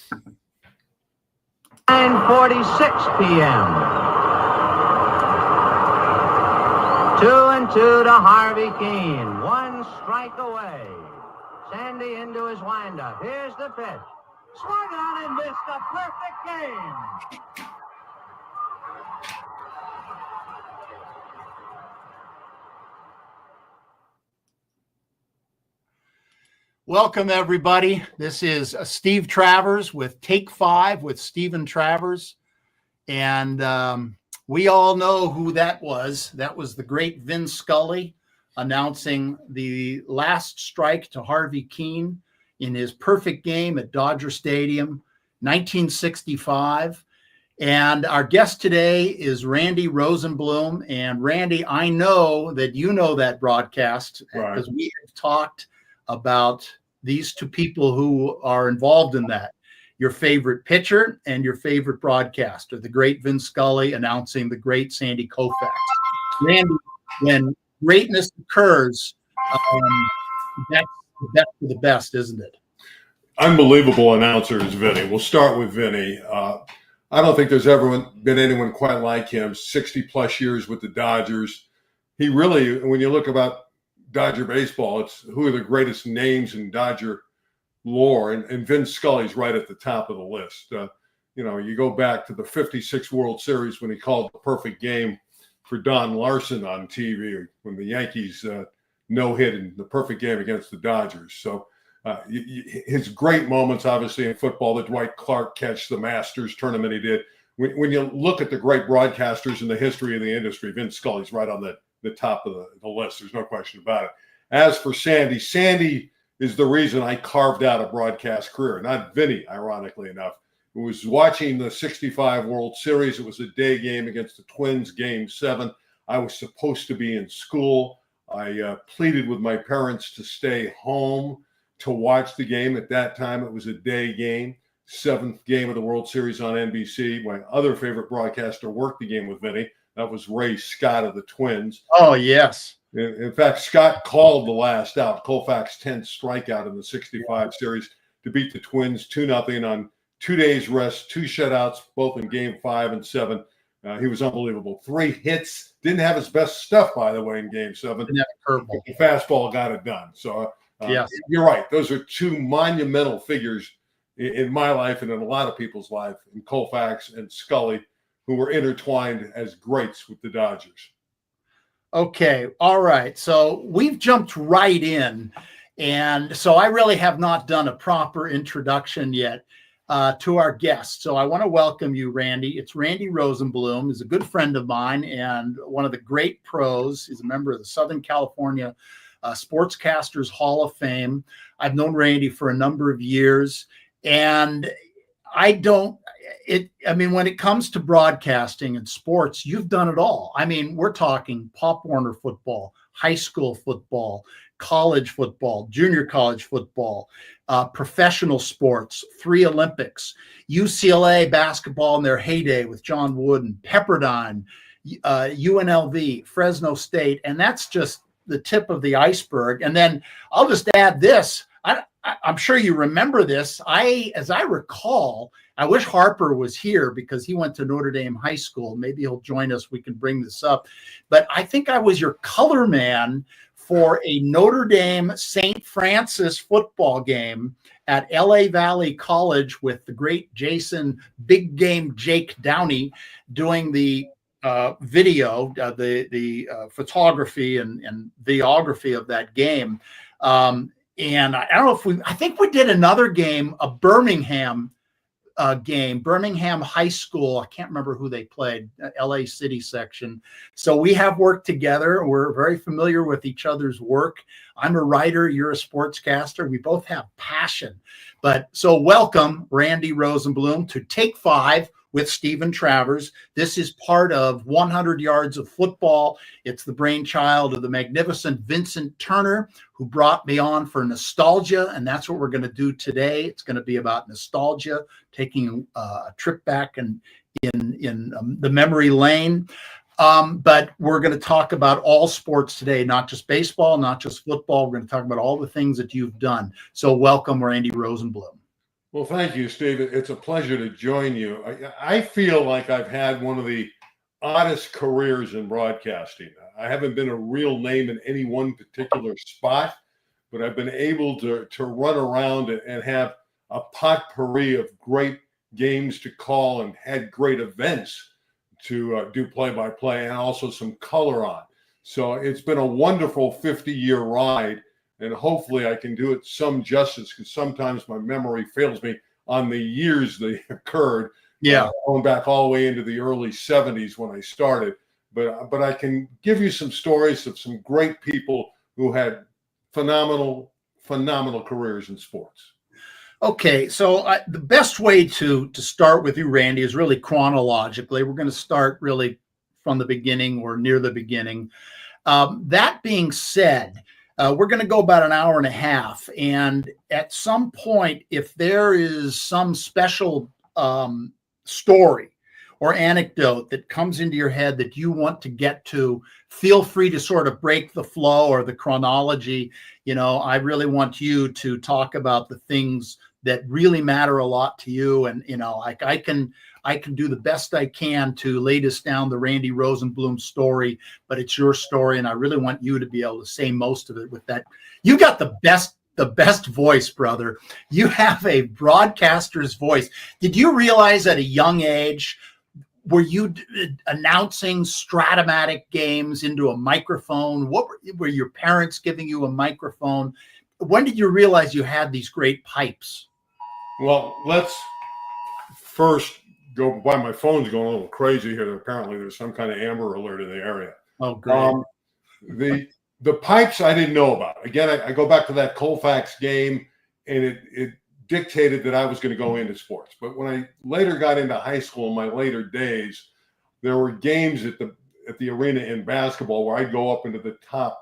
9:46 p.m. 2-2 to Harvey Keene. One strike away. Sandy into his windup. Here's the pitch. Swung on and missed a perfect game. Welcome, everybody. This is Steve Travers with Take 5 with Steven Travers. And we all know who that was. That was the great Vin Scully announcing the last strike to Harvey Keene in his perfect game at Dodger Stadium, 1965. And our guest today is Randy Rosenbloom. And Randy, I know that you know that broadcast because we have talked about these two people who are involved in that. Your favorite pitcher and your favorite broadcaster, the great Vin Scully announcing the great Sandy Koufax. Randy, when greatness occurs, that's the best of the best, isn't it? Unbelievable announcer is Vinny. We'll start with Vinny. I don't think there's ever been anyone quite like him. 60 plus years with the Dodgers. He really, when you look about Dodger baseball, it's who are the greatest names in Dodger lore, and Vin Scully's right at the top of the list. You go back to the 56 World Series when he called the perfect game for Don Larson on TV when the Yankees no-hit in the perfect game against the Dodgers. So his great moments, obviously, in football, the Dwight Clark catch, the Masters tournament he did. When you look at the great broadcasters in the history of the industry, Vin Scully's right on the top of the list. There's no question about it. As for Sandy is the reason I carved out a broadcast career, not Vinny, ironically enough. It was watching the 65 World Series. It was a day game against the Twins, Game 7. I was supposed to be in school. I pleaded with my parents to stay home to watch the game. At that time, it was a day game, 7th game of the World Series on NBC. My other favorite broadcaster worked the game with Vinny. That was Ray Scott of the Twins. Oh, yes. In fact, Scott called the last out, Koufax' 10th strikeout in the 65 series to beat the Twins 2-0 on 2 days rest, 2 shutouts, both in Game 5 and 7. He was unbelievable. 3 hits. Didn't have his best stuff, by the way, in Game 7. The fastball got it done. So yes, you're right. Those are 2 monumental figures in my life and in a lot of people's life, in Koufax and Scully, who were intertwined as greats with the Dodgers. Okay. All right. So we've jumped right in. And so I really have not done a proper introduction yet to our guest. So I want to welcome you, Randy. It's Randy Rosenbloom. He's a good friend of mine and one of the great pros. He's a member of the Southern California Sportscasters Hall of Fame. I've known Randy for a number of years. And when it comes to broadcasting and sports, you've done it all. I mean, we're talking Pop Warner football, high school football, college football, junior college football, professional sports, 3 Olympics, UCLA basketball in their heyday with John Wooden, Pepperdine, UNLV, Fresno State. And that's just the tip of the iceberg. And then I'll just add this. I'm sure you remember this. As I recall, I wish Harper was here because he went to Notre Dame High School. Maybe he'll join us. We can bring this up. But I think I was your color man for a Notre Dame St. Francis football game at LA Valley College with the great Jason Big Game Jake Downey doing the video, the photography and videography of that game. And I don't know I think we did another game, a Birmingham game, Birmingham High School. I can't remember who they played, LA City section. So we have worked together. We're very familiar with each other's work. I'm a writer. You're a sportscaster. We both have passion. But so welcome, Randy Rosenbloom, to Take 5 with Steven Travers. This is part of 100 Yards of Football. It's the brainchild of the magnificent Vincent Turner, who brought me on for nostalgia, and that's what we're going to do today. It's going to be about nostalgia, taking a trip back in the memory lane. But we're going to talk about all sports today, not just baseball, not just football. We're going to talk about all the things that you've done. So welcome, Randy Rosenbloom. Well, thank you, Steve. It's a pleasure to join you. I feel like I've had one of the oddest careers in broadcasting. I haven't been a real name in any one particular spot, but I've been able to run around and have a potpourri of great games to call and had great events to do play-by-play and also some color on. So it's been a wonderful 50-year ride, and hopefully I can do it some justice, because sometimes my memory fails me on the years they occurred. Yeah. Going back all the way into the early 70s when I started. But I can give you some stories of some great people who had phenomenal careers in sports. Okay, so the best way to start with you, Randy, is really chronologically. We're going to start really from the beginning or near the beginning. That being said, we're going to go about an hour and a half. And at some point, if there is some special story or anecdote that comes into your head that you want to get to, feel free to sort of break the flow or the chronology. You know, I really want you to talk about the things that really matter a lot to you. And, you know, I can do the best I can to lay this down, the Randy Rosenbloom story, but it's your story. And I really want you to be able to say most of it with that. You got the best voice, brother. You have a broadcaster's voice. Did you realize at a young age, were you announcing Stratomatic games into a microphone? What were your parents giving you a microphone? When did you realize you had these great pipes? Well, let's first go by. My phone's going a little crazy here. Apparently there's some kind of Amber Alert in the area. Oh, great. The pipes I didn't know about. Again, I go back to that Colfax game, and it dictated that I was going to go into sports. But when I later got into high school in my later days, there were games at the arena in basketball where I'd go up into the top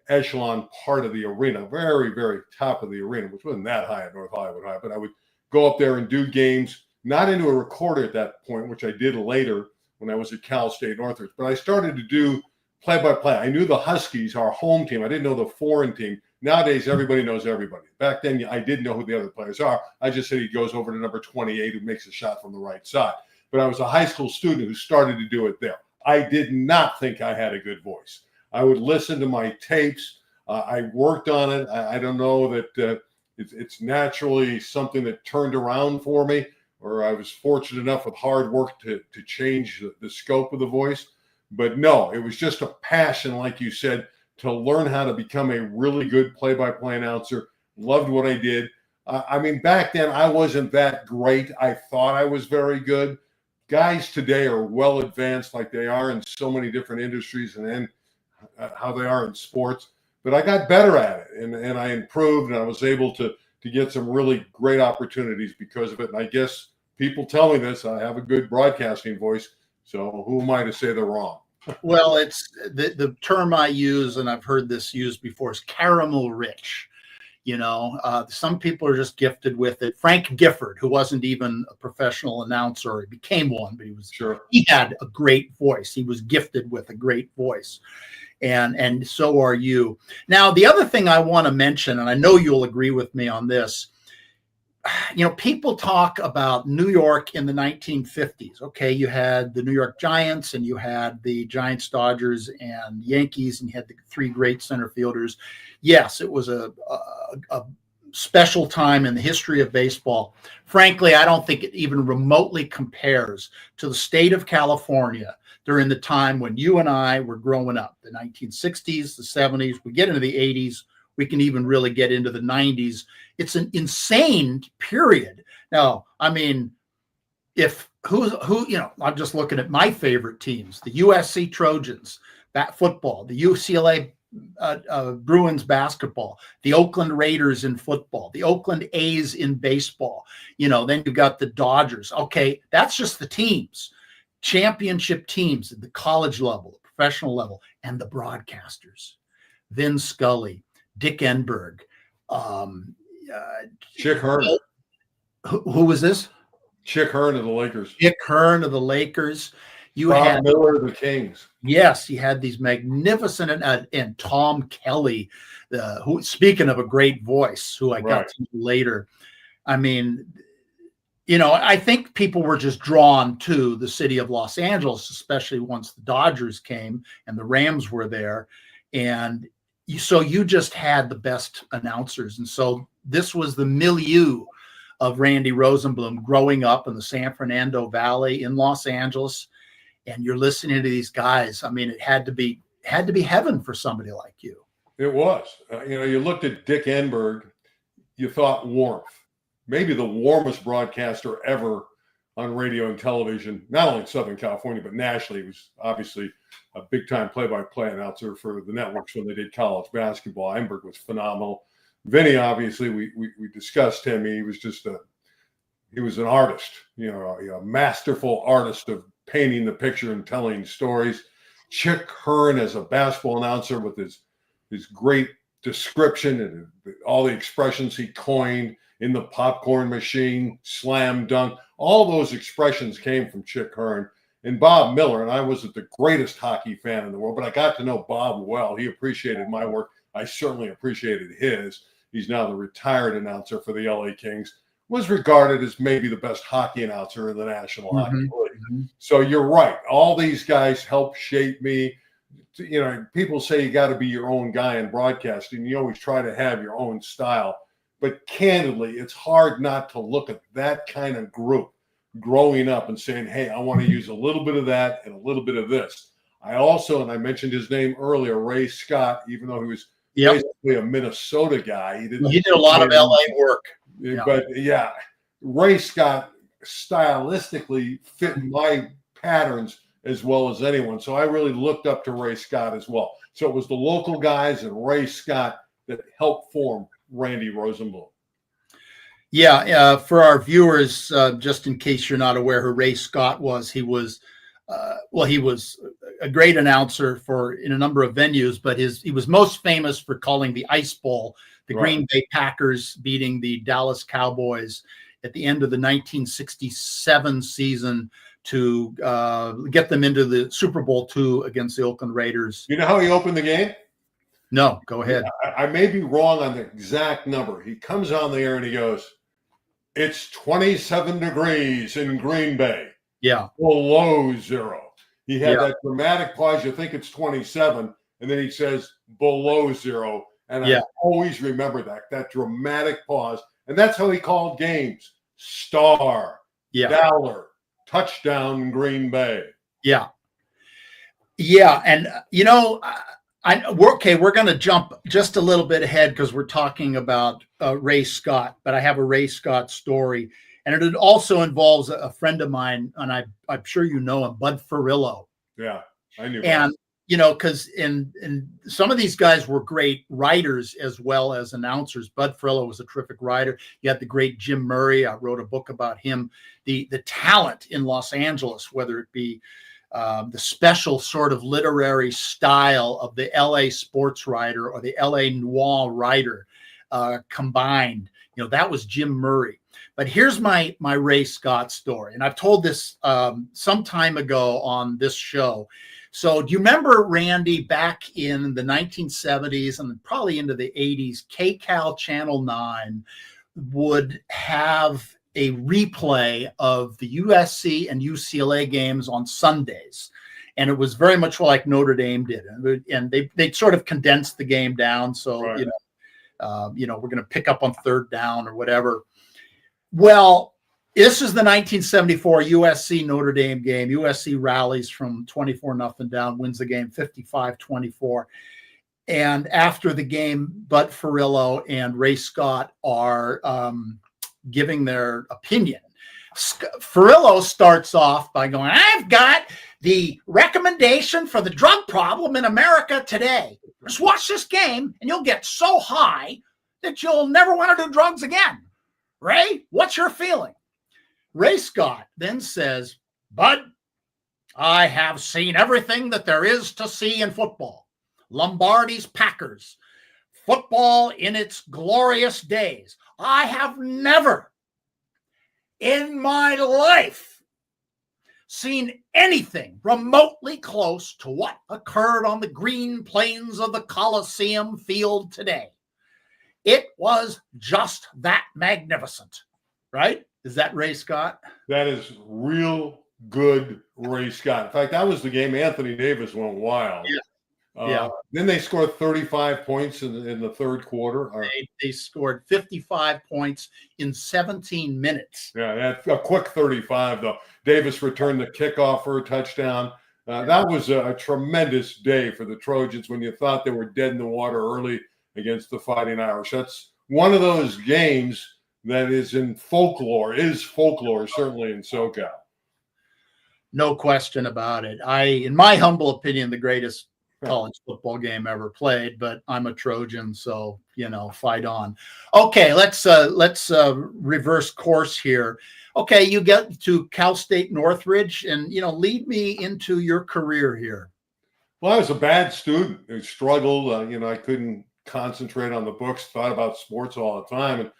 echelon part of the arena, very, very top of the arena, which wasn't that high at North Hollywood High, but I would go up there and do games, not into a recorder at that point, which I did later when I was at Cal State Northridge, but I started to do play-by-play. I knew the Huskies, our home team. I didn't know the foreign team. Nowadays, everybody knows everybody. Back then, I didn't know who the other players are. I just said he goes over to number 28 who makes a shot from the right side. But I was a high school student who started to do it there. I did not think I had a good voice. I would listen to my tapes. I worked on it. I don't know that it's naturally something that turned around for me, or I was fortunate enough with hard work to change the scope of the voice. But no, it was just a passion, like you said, to learn how to become a really good play-by-play announcer. Loved what I did. I mean, back then I wasn't that great. I thought I was very good. Guys today are well advanced, like they are in so many different industries, and then how they are in sports. But I got better at it, and I improved, and I was able to get some really great opportunities because of it. And I guess people tell me this, I have a good broadcasting voice, so who am I to say they're wrong? Well, it's the term I use, and I've heard this used before, is caramel rich. You know, some people are just gifted with it. Frank Gifford, who wasn't even a professional announcer, he became one, but he had a great voice. He was gifted with a great voice. And so are you. Now, the other thing I want to mention, and I know you'll agree with me on this, you know, people talk about New York in the 1950s. Okay, you had the New York Giants, and you had the Giants, Dodgers, and Yankees, and you had the three great center fielders. Yes, it was a special time in the history of baseball. Frankly, I don't think it even remotely compares to the state of California during the time when you and I were growing up, the 1960s, the 70s. We get into the 80s. We can even really get into the 90s. It's an insane period. Now, I mean, I'm just looking at my favorite teams, the USC Trojans, football, the UCLA Bruins basketball, the Oakland Raiders in football, the Oakland A's in baseball. You know, then you've got the Dodgers. Okay, that's just the teams, championship teams at the college level, the professional level, and the broadcasters. Vin Scully, Dick Enberg, Chick Hearn. Who was this? Chick Hearn of the Lakers. Chick Hearn of the Lakers. Bob Miller of the Kings. Yes, you had these magnificent and Tom Kelly, who, speaking of a great voice, who I got to later. I mean, I think people were just drawn to the city of Los Angeles, especially once the Dodgers came and the Rams were there. And so you just had the best announcers. And so this was the milieu of Randy Rosenbloom growing up in the San Fernando Valley in Los Angeles. And you're listening to these guys. I mean, it had to be heaven for somebody like you. It was. You looked at Dick Enberg, you thought warmth. Maybe the warmest broadcaster ever on radio and television, not only in Southern California, but nationally. He was obviously a big-time play-by-play announcer for the networks when they did college basketball. Enberg was phenomenal. Vinny, obviously, we discussed him. He was just he was an artist, a masterful artist of painting the picture and telling stories. Chick Hearn as a basketball announcer with his great description and all the expressions he coined in the popcorn machine, slam dunk, all those expressions came from Chick Hearn. And Bob Miller, and I wasn't the greatest hockey fan in the world, but I got to know Bob well. He appreciated my work. I certainly appreciated his. He's now the retired announcer for the LA Kings, was regarded as maybe the best hockey announcer in the National Hockey League. Mm-hmm. So you're right. All these guys helped shape me. People say you got to be your own guy in broadcasting. You always try to have your own style. But candidly, it's hard not to look at that kind of group growing up and saying, hey, I want to use a little bit of that and a little bit of this. I also, and I mentioned his name earlier, Ray Scott, even though he was basically a Minnesota guy. He did a lot of LA work. But Ray Scott stylistically fit my patterns as well as anyone. So I really looked up to Ray Scott as well. So it was the local guys and Ray Scott that helped form Randy Rosenbloom. Yeah, for our viewers, just in case you're not aware who Ray Scott was, he was a great announcer in a number of venues, but he was most famous for calling the Ice Bowl, the Green Bay Packers beating the Dallas Cowboys at the end of the 1967 season to get them into the Super Bowl II against the Oakland Raiders. You know how he opened the game? No, go ahead. I may be wrong on the exact number. He comes on the air and he goes, "It's 27 degrees in Green Bay. Yeah. Below zero." He had that dramatic pause. You think it's 27, and then he says below zero. And I always remember that dramatic pause. And that's how he called games. Star, Dollar, touchdown, Green Bay. Yeah. Yeah. And, we're going to jump just a little bit ahead because we're talking about Ray Scott, but I have a Ray Scott story. And it also involves a friend of mine, and I'm sure you know him, Bud Ferrillo. Yeah, I knew. And, because in some of these guys were great writers as well as announcers. Bud Ferrillo was a terrific writer. You had the great Jim Murray. I wrote a book about him. The talent in Los Angeles, whether it be the special sort of literary style of the LA sports writer or the LA noir writer combined, that was Jim Murray. But here's my Ray Scott story. And I've told this some time ago on this show. So do you remember, Randy, back in the 1970s and probably into the 80s, KCAL Channel 9 would have a replay of the USC and UCLA games on Sundays. And it was very much like Notre Dame did. And they sort of condensed the game down. So, we're going to pick up on third down or whatever. Well, this is the 1974 USC Notre Dame game. USC rallies from 24-0 down, wins the game 55-24. And after the game, Bud Ferrillo and Ray Scott are giving their opinion. Ferrillo starts off by going, "I've got the recommendation for the drug problem in America today. Just watch this game and you'll get so high that you'll never want to do drugs again. Ray, what's your feeling?" Ray Scott then says, "Bud, I have seen everything that there is to see in football. Lombardi's Packers, football in its glorious days. I have never in my life seen anything remotely close to what occurred on the green plains of the Coliseum field today. It was just that magnificent. right? Is that Ray Scott? That is real good Ray Scott. In fact, that was the game Anthony Davis went wild. Yeah. Then they scored 35 points in the third quarter. They scored 55 points in 17 minutes. Yeah, that's a quick 35, though. Davis returned the kickoff for a touchdown. That was a tremendous day for the Trojans when you thought they were dead in the water early against the Fighting Irish. That's one of those games that is folklore, certainly in SoCal. No question about it. In my humble opinion, the greatest college football game ever played, but I'm a Trojan, so fight on. Okay, let's reverse course here. Okay, you get to Cal State Northridge, and lead me into your career here. Well, I was a bad student. I struggled. I couldn't concentrate on the books. Thought about sports all the time, and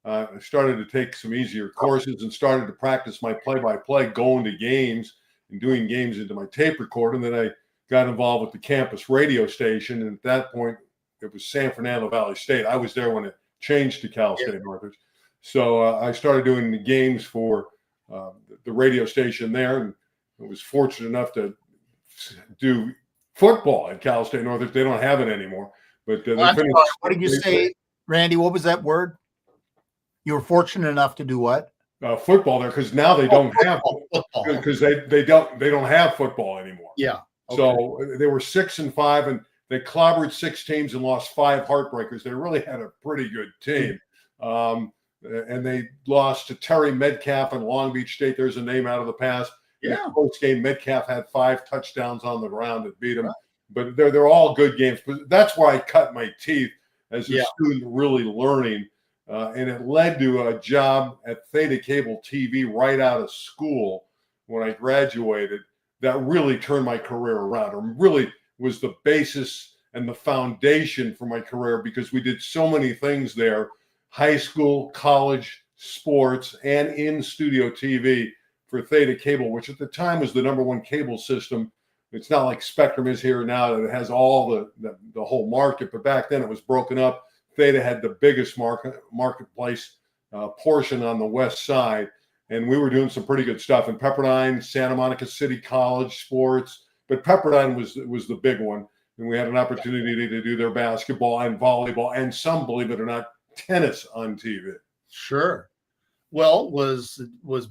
I started to take some easier courses and started to practice my play-by-play, going to games and doing games into my tape recorder. And then I got involved with the campus radio station, and at that point, it was San Fernando Valley State. I was there when it changed to Cal State Northridge. So I started doing the games for the radio station there, and I was fortunate enough to do football at Cal State Northridge. They don't have it anymore. But what did you say, Randy? What was that word? You were fortunate enough to do what? Football there, because now they don't have football because they don't have football anymore. Yeah. Okay. So they were 6-5, and they clobbered 6 teams and lost 5 heartbreakers. They really had a pretty good team. And they lost to Terry Metcalf and Long Beach State. There's a name out of the past. Yeah. In the close game, Metcalf had 5 touchdowns on the ground that beat him. Right. But they're all good games. But that's where I cut my teeth as a student, really learning. And it led to a job at Theta Cable TV right out of school when I graduated. That really turned my career around, or really was the basis and the foundation for my career, because we did so many things there: high school, college, sports, and in studio TV for Theta Cable, which at the time was the #1 cable system. It's not like Spectrum is here now that it has all the whole market, but back then it was broken up. Theta had the biggest marketplace portion on the west side, and we were doing some pretty good stuff in Pepperdine, Santa Monica City College sports, but Pepperdine was the big one, and we had an opportunity to do their basketball and volleyball and some, believe it or not, tennis on TV. Sure. Well, was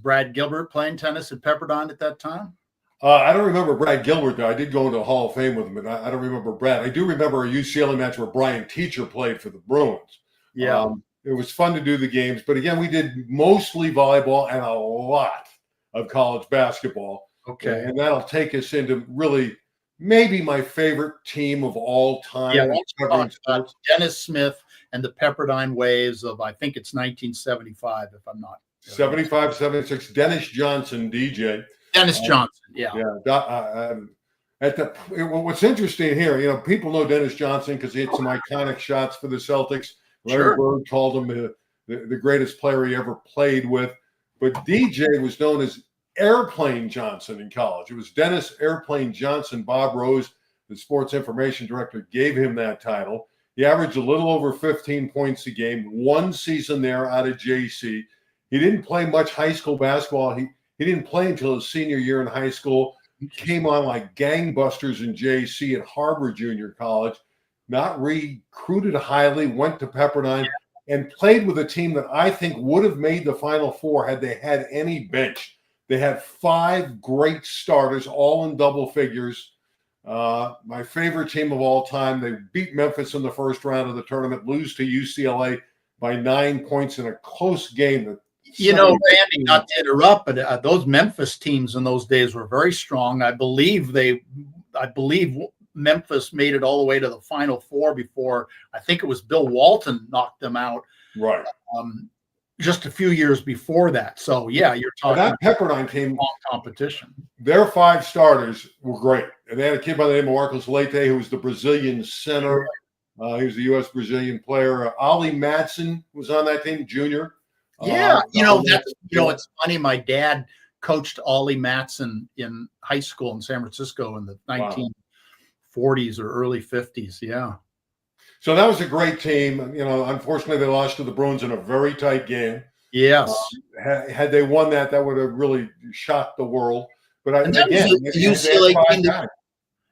Brad Gilbert playing tennis at Pepperdine at that time? I don't remember Brad Gilbert, though. I did go into the Hall of Fame with him, but I don't remember Brad. I do remember a UCLA match where Brian Teacher played for the Bruins. Yeah. It was fun to do the games. But again, we did mostly volleyball and a lot of college basketball. Okay. And that'll take us into really maybe my favorite team of all time. Yeah, Dennis Smith and the Pepperdine Waves of, I think it's 1975, if I'm not. 75, 76. Dennis Johnson, DJ. Dennis Johnson, yeah. What's interesting here, people know Dennis Johnson because he had some iconic shots for the Celtics. Larry Bird called him the greatest player he ever played with. But DJ was known as Airplane Johnson in college. It was Dennis Airplane Johnson. Bob Rose, the sports information director, gave him that title. He averaged a little over 15 points a game, 1 season there out of JC. He didn't play much high school basketball. He didn't play until his senior year in high school. He came on like gangbusters in JC at Harbor Junior College, not recruited highly, went to Pepperdine, and played with a team that I think would have made the Final Four had they had any bench. They had 5 great starters, all in double figures. My favorite team of all time. They beat Memphis in the first round of the tournament, lose to UCLA by 9 points in a close game. Randy, not to interrupt, but those Memphis teams in those days were very strong. I believe Memphis made it all the way to the Final Four before, I think it was Bill Walton knocked them out. Right. Just a few years before that. So, yeah, you're talking that Pepperdine team, long competition. Their 5 starters were great. And they had a kid by the name of Marcos Leite, who was the Brazilian center. He was the U.S. Brazilian player. Ollie Madsen was on that team, junior. Yeah, it's funny. My dad coached Ollie Matson in high school in San Francisco in the 1940s or early 50s. Yeah. So that was a great team. Unfortunately, they lost to the Bruins in a very tight game. Yes. Had they won that, that would have really shocked the world. But And that again, was the UCLA team.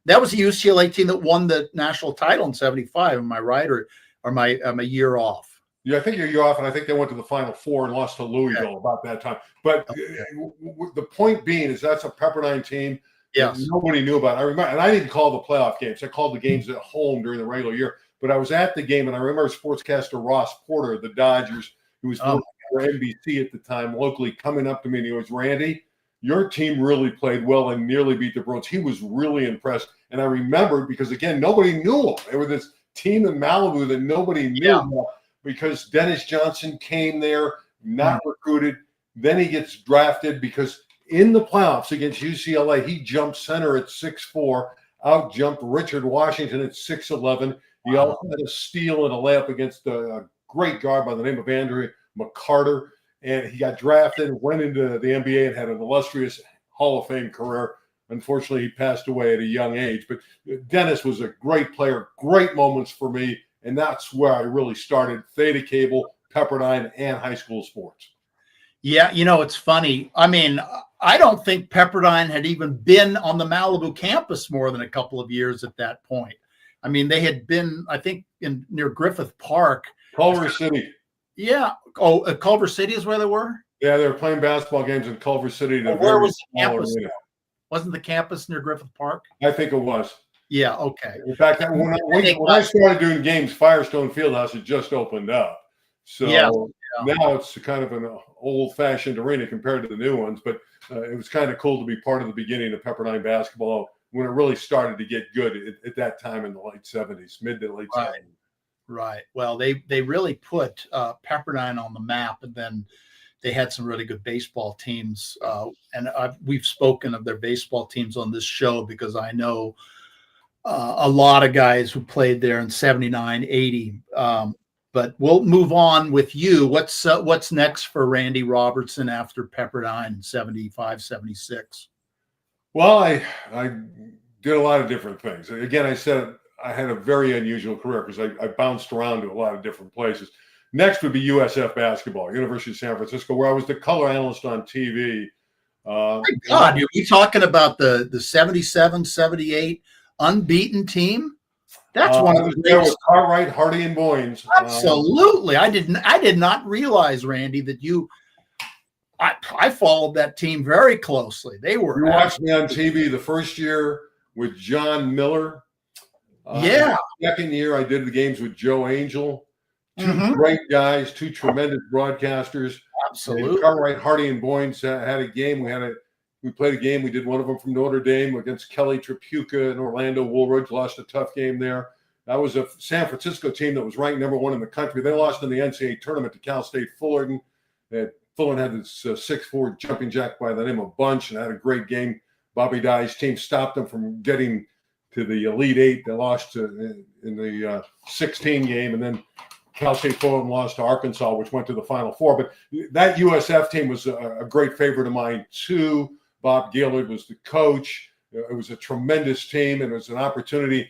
That was the UCLA team that won the national title in '75. Am I right, or am I a year off? Yeah, I think you're off, and I think they went to the Final Four and lost to Louisville about that time. But the point being is that's a Pepperdine team that nobody knew about. I remember, and I didn't call the playoff games. I called the games at home during the regular year. But I was at the game, and I remember sportscaster Ross Porter of the Dodgers, who was working for NBC at the time, locally, coming up to me, and he goes, "Randy, your team really played well and nearly beat the Bruins." He was really impressed. And I remembered because, again, nobody knew them. They were this team in Malibu that nobody knew about because Dennis Johnson came there, not recruited. Then he gets drafted because in the playoffs against UCLA, he jumped center at 6'4", out jumped Richard Washington at 6'11". He also had a steal and a layup against a great guard by the name of Andrew McCarter. And he got drafted, went into the NBA, and had an illustrious Hall of Fame career. Unfortunately, he passed away at a young age. But Dennis was a great player, great moments for me. And that's where I really started Theta Cable, Pepperdine, and high school sports. Yeah, it's funny. I mean, I don't think Pepperdine had even been on the Malibu campus more than a couple of years at that point. I mean, they had been, I think, near Griffith Park. Culver City. Yeah. Oh, Culver City is where they were? Yeah, they were playing basketball games in Culver City. Where was the campus? Wasn't the campus near Griffith Park? I think it was. Yeah, okay. In fact, when I started doing games, Firestone Fieldhouse had just opened up. So now it's kind of an old-fashioned arena compared to the new ones. But it was kind of cool to be part of the beginning of Pepperdine basketball when it really started to get good at that time in the late 70s, mid to late 70s. Right. Well, they really put Pepperdine on the map, and then they had some really good baseball teams. And we've spoken of their baseball teams on this show because I know a lot of guys who played there in 79, 80. But we'll move on with you. What's next for Randy Robertson after Pepperdine in 75, 76? Well, I did a lot of different things. Again, I said I had a very unusual career because I bounced around to a lot of different places. Next would be USF basketball, University of San Francisco, where I was the color analyst on TV. My God, are you talking about the 77, 78 unbeaten team? That's one of the greatest. Cartwright, Hardy, and Boynes. Absolutely. I did not realize, Randy, that I followed that team very closely. They were. You watched me on TV the first year with John Miller. The second year, I did the games with Joe Angel. Two great guys, two tremendous broadcasters. Absolutely. And Cartwright, Hardy, and Boynes had a game. We played a game. We did one of them from Notre Dame against Kelly Tripucka and Orlando Woolridge. Lost a tough game there. That was a San Francisco team that was ranked #1 in the country. They lost in the NCAA tournament to Cal State Fullerton. Fullerton had this 6'4" jumping jack by the name of Bunch and had a great game. Bobby Dye's team stopped them from getting to the Elite Eight. They lost in the 16 game, and then Cal State Fullerton lost to Arkansas, which went to the Final Four. But that USF team was a great favorite of mine, too. Bob Gaillard was the coach. It was a tremendous team, and it was an opportunity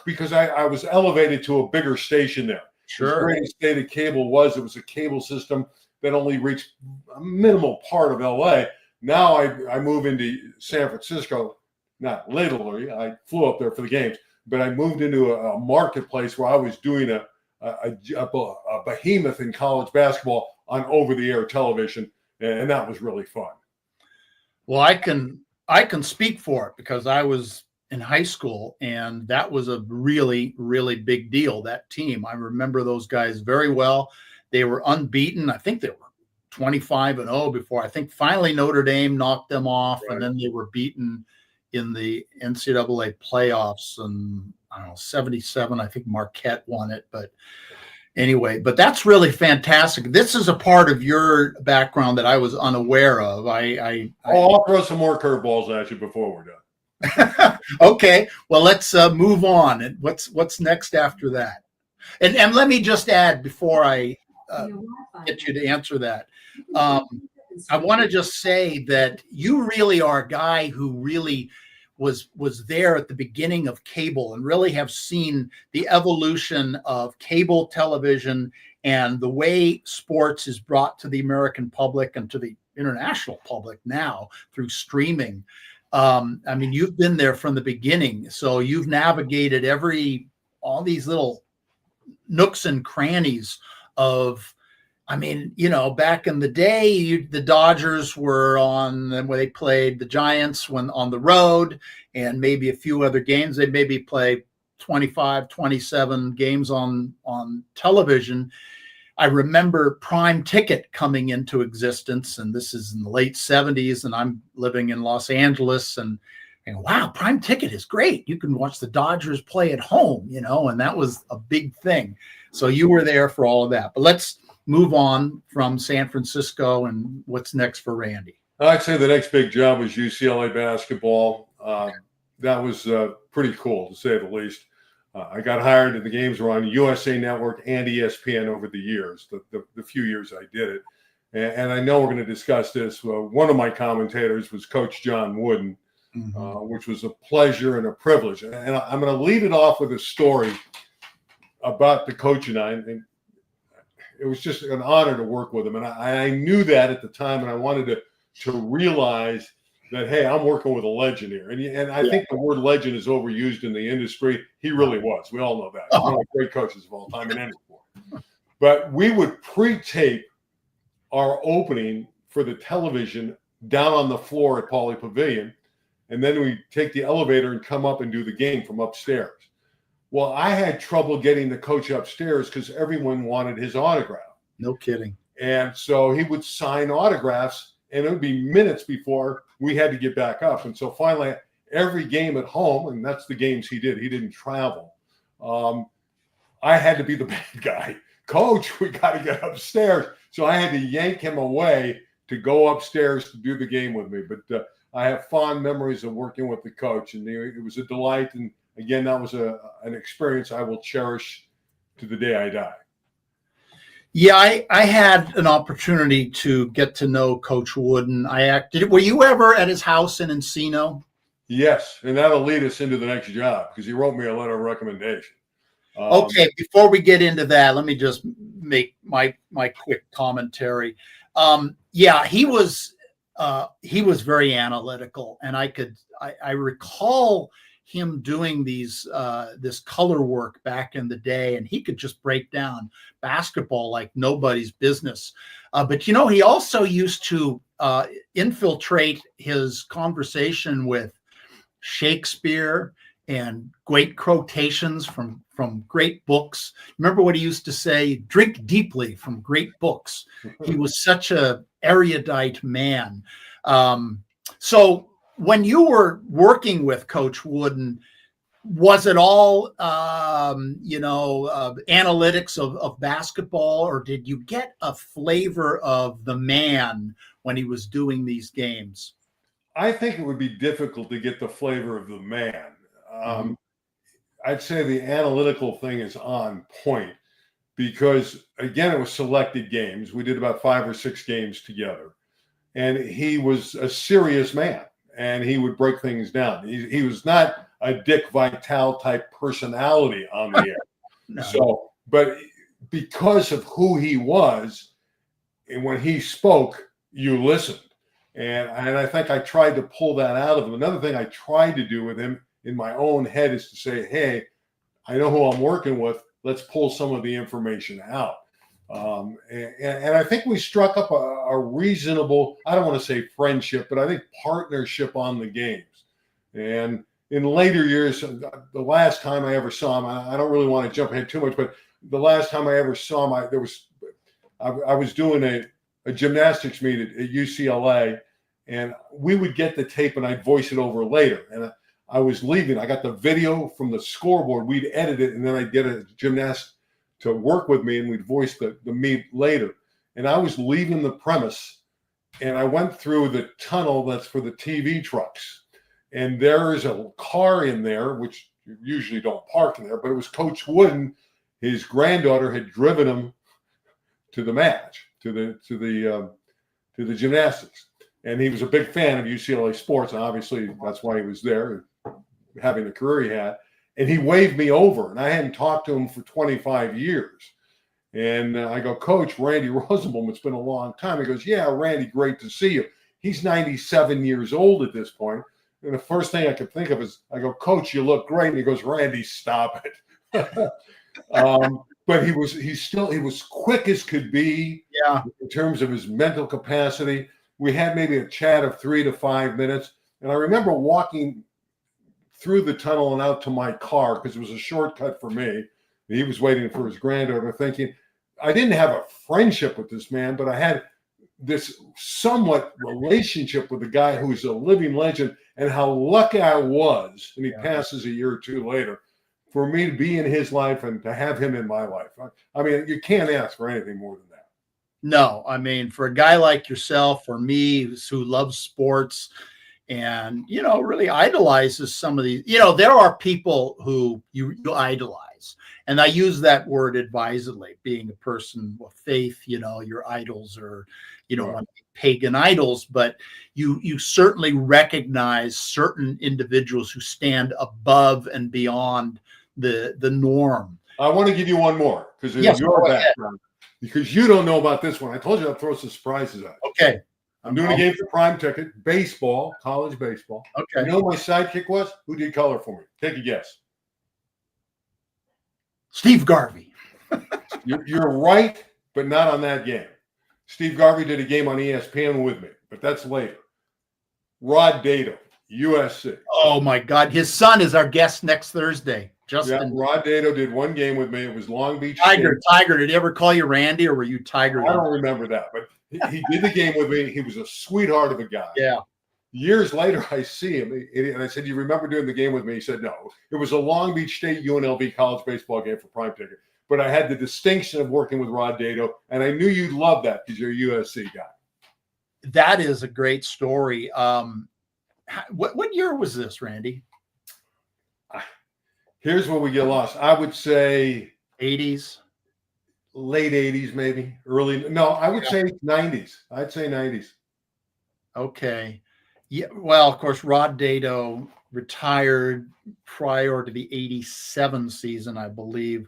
because I was elevated to a bigger station there. Sure. As great as Theta Cable was, it was a cable system that only reached a minimal part of L.A. Now I move into San Francisco, not literally. I flew up there for the games, but I moved into a marketplace where I was doing a behemoth in college basketball on over-the-air television, and that was really fun. Well, I can speak for it because I was in high school, and that was a really, really big deal, that team. I remember those guys very well. They were unbeaten. I think they were 25-0 before. I think finally Notre Dame knocked them off, and then they were beaten in the NCAA playoffs. And I don't know, 77, I think Marquette won it. But anyway, but that's really fantastic. This is a part of your background that I was unaware of. I'll throw some more curveballs at you before we're done. Okay, well, let's move on. And what's next after that? And let me just add before I get you to answer that. I want to just say that you really are a guy who really was there at the beginning of cable and really have seen the evolution of cable television and the way sports is brought to the American public and to the international public now through streaming. I mean, you've been there from the beginning, so you've navigated all these little nooks and crannies of, I mean, back in the day, the Dodgers were where they played the Giants when on the road, and maybe a few other games. They'd maybe play 25, 27 games on television. I remember Prime Ticket coming into existence, and this is in the late 70s, and I'm living in Los Angeles, and wow, Prime Ticket is great. You can watch the Dodgers play at home, and that was a big thing. So you were there for all of that. But let's move on from San Francisco, and what's next for Randy? I'd say the next big job was UCLA basketball. That was pretty cool, to say the least. I got hired, and the games were on USA Network and ESPN over the years, the few years I did it. And I know we're going to discuss this. One of my commentators was Coach John Wooden, which was a pleasure and a privilege. And I'm going to lead it off with a story about the coach and I. And it was just an honor to work with him. And I knew that at the time, and I wanted to realize that, hey, I'm working with a legend here. And I think the word legend is overused in the industry. He really was. We all know that. He's one of the great coaches of all time in any sport. But we would pre-tape our opening for the television down on the floor at Pauley Pavilion, and then we take the elevator and come up and do the game from upstairs. Well, I had trouble getting the coach upstairs because everyone wanted his autograph. No kidding. And so he would sign autographs, and it would be minutes before we had to get back up. And so finally, every game at home, and that's the games he did. He didn't travel. I had to be the bad guy. Coach, we got to get upstairs. So I had to yank him away to go upstairs to do the game with me. But I have fond memories of working with the coach, and it was a delight. And again, that was an experience I will cherish to the day I die. Yeah, I had an opportunity to get to know Coach Wooden. Were you ever at his house in Encino? Yes, and that'll lead us into the next job because he wrote me a letter of recommendation. Okay, before we get into that, let me just make my quick commentary. Yeah, he was very analytical, and I recall him doing this color work back in the day, and he could just break down basketball like nobody's business. But he also used to infiltrate his conversation with Shakespeare and great quotations from great books. Remember what he used to say? Drink deeply from great books. He was such a erudite man. So when you were working with Coach Wooden, was it all, analytics of basketball, or did you get a flavor of the man when he was doing these games? I think it would be difficult to get the flavor of the man. I'd say the analytical thing is on point because, again, it was selected games. We did about 5 or 6 games together, and he was a serious man, and he would break things down. He was not a Dick Vitale type personality on the air. No. So, but because of who he was, and when he spoke, you listened. And I think I tried to pull that out of him. Another thing I tried to do with him in my own head is to say, hey, I know who I'm working with. Let's pull some of the information out. And I think we struck up a reasonable, I don't want to say friendship, but I think partnership on the games. And in later years, the last time I ever saw him, I don't really want to jump ahead too much, but the last time I ever saw him, I was doing a gymnastics meet at UCLA, and we would get the tape and I'd voice it over later. And I was leaving. I got the video from the scoreboard. We'd edit it, and then I'd get a gymnast to work with me, and we'd voice the meet later. And I was leaving the premise, and I went through the tunnel that's for the TV trucks. And there is a car in there, which you usually don't park in there, but it was Coach Wooden. His granddaughter had driven him to the match, to the gymnastics. And he was a big fan of UCLA sports. And obviously, that's why he was there, having the career he had. And he waved me over. And I hadn't talked to him for 25 years. And I go, Coach, Randy Rosenbloom, it's been a long time. He goes, yeah, Randy, great to see you. He's 97 years old at this point. And the first thing I could think of is, I go, Coach, you look great. And he goes, Randy, stop it. But he was quick as could be. Yeah. In terms of his mental capacity. We had maybe a chat of 3 to 5 minutes. And I remember walking through the tunnel and out to my car because it was a shortcut for me. He was waiting for his granddaughter, thinking, I didn't have a friendship with this man, but I had this somewhat relationship with the guy who's a living legend, and how lucky I was, and he passes a year or two later, for me to be in his life and to have him in my life. I mean, you can't ask for anything more than that. No, I mean, for a guy like yourself, or me, who loves sports and, really idolizes some of these, there are people who you idolize. And I use that word advisedly, being a person of faith, your idols are, Right. pagan idols, but you certainly recognize certain individuals who stand above and beyond the norm. I want to give you one more because Yes, your go ahead. background, because you don't know about this one. I told you I'd throw some surprises at you. Okay. I'm doing a game for Prime Ticket, baseball, college baseball. Okay. You know who my sidekick was? Who did color for me? Take a guess. Steve Garvey. You're right, but not on that game. Steve Garvey did a game on ESPN with me, but that's later. Rod Dato, USC. Oh my God. His son is our guest next Thursday. Justin. Yeah, Rod Dato did one game with me. It was Long Beach. Tiger. Did he ever call you Randy, or were you Tiger? I don't remember that, but he did the game with me. He was a sweetheart of a guy. Yeah. Years later, I see him, and I said, you remember doing the game with me? He said, no. It was a Long Beach State UNLV college baseball game for Prime Ticket. But I had the distinction of working with Rod Dato, and I knew you'd love that because you're a USC guy. That is a great story. What year was this, Randy? Here's where we get lost. I would say 80s, late 80s, maybe early. No, I would say 90s. I'd say 90s. Okay. Yeah. Well, of course, Rod Dato retired prior to the 87 season, I believe.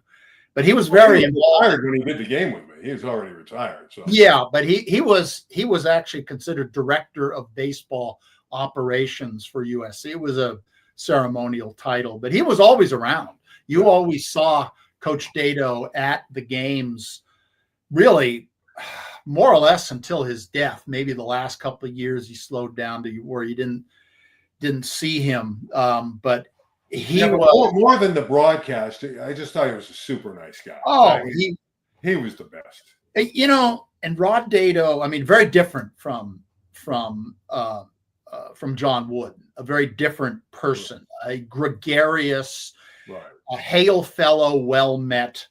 But he was very involved when he did the game with me. He was already retired. So yeah, but he was actually considered director of baseball operations for USC. It was a ceremonial title, but he was always around. You always saw Coach Dato at the games, really more or less until his death. Maybe the last couple of years he slowed down to where you didn't see him. But he was more than the broadcast. I just thought he was a super nice guy. Oh, he was the best. And Rod Dato, I mean, very different from John Wooden, a very different person, a gregarious, right, a hail fellow, well met,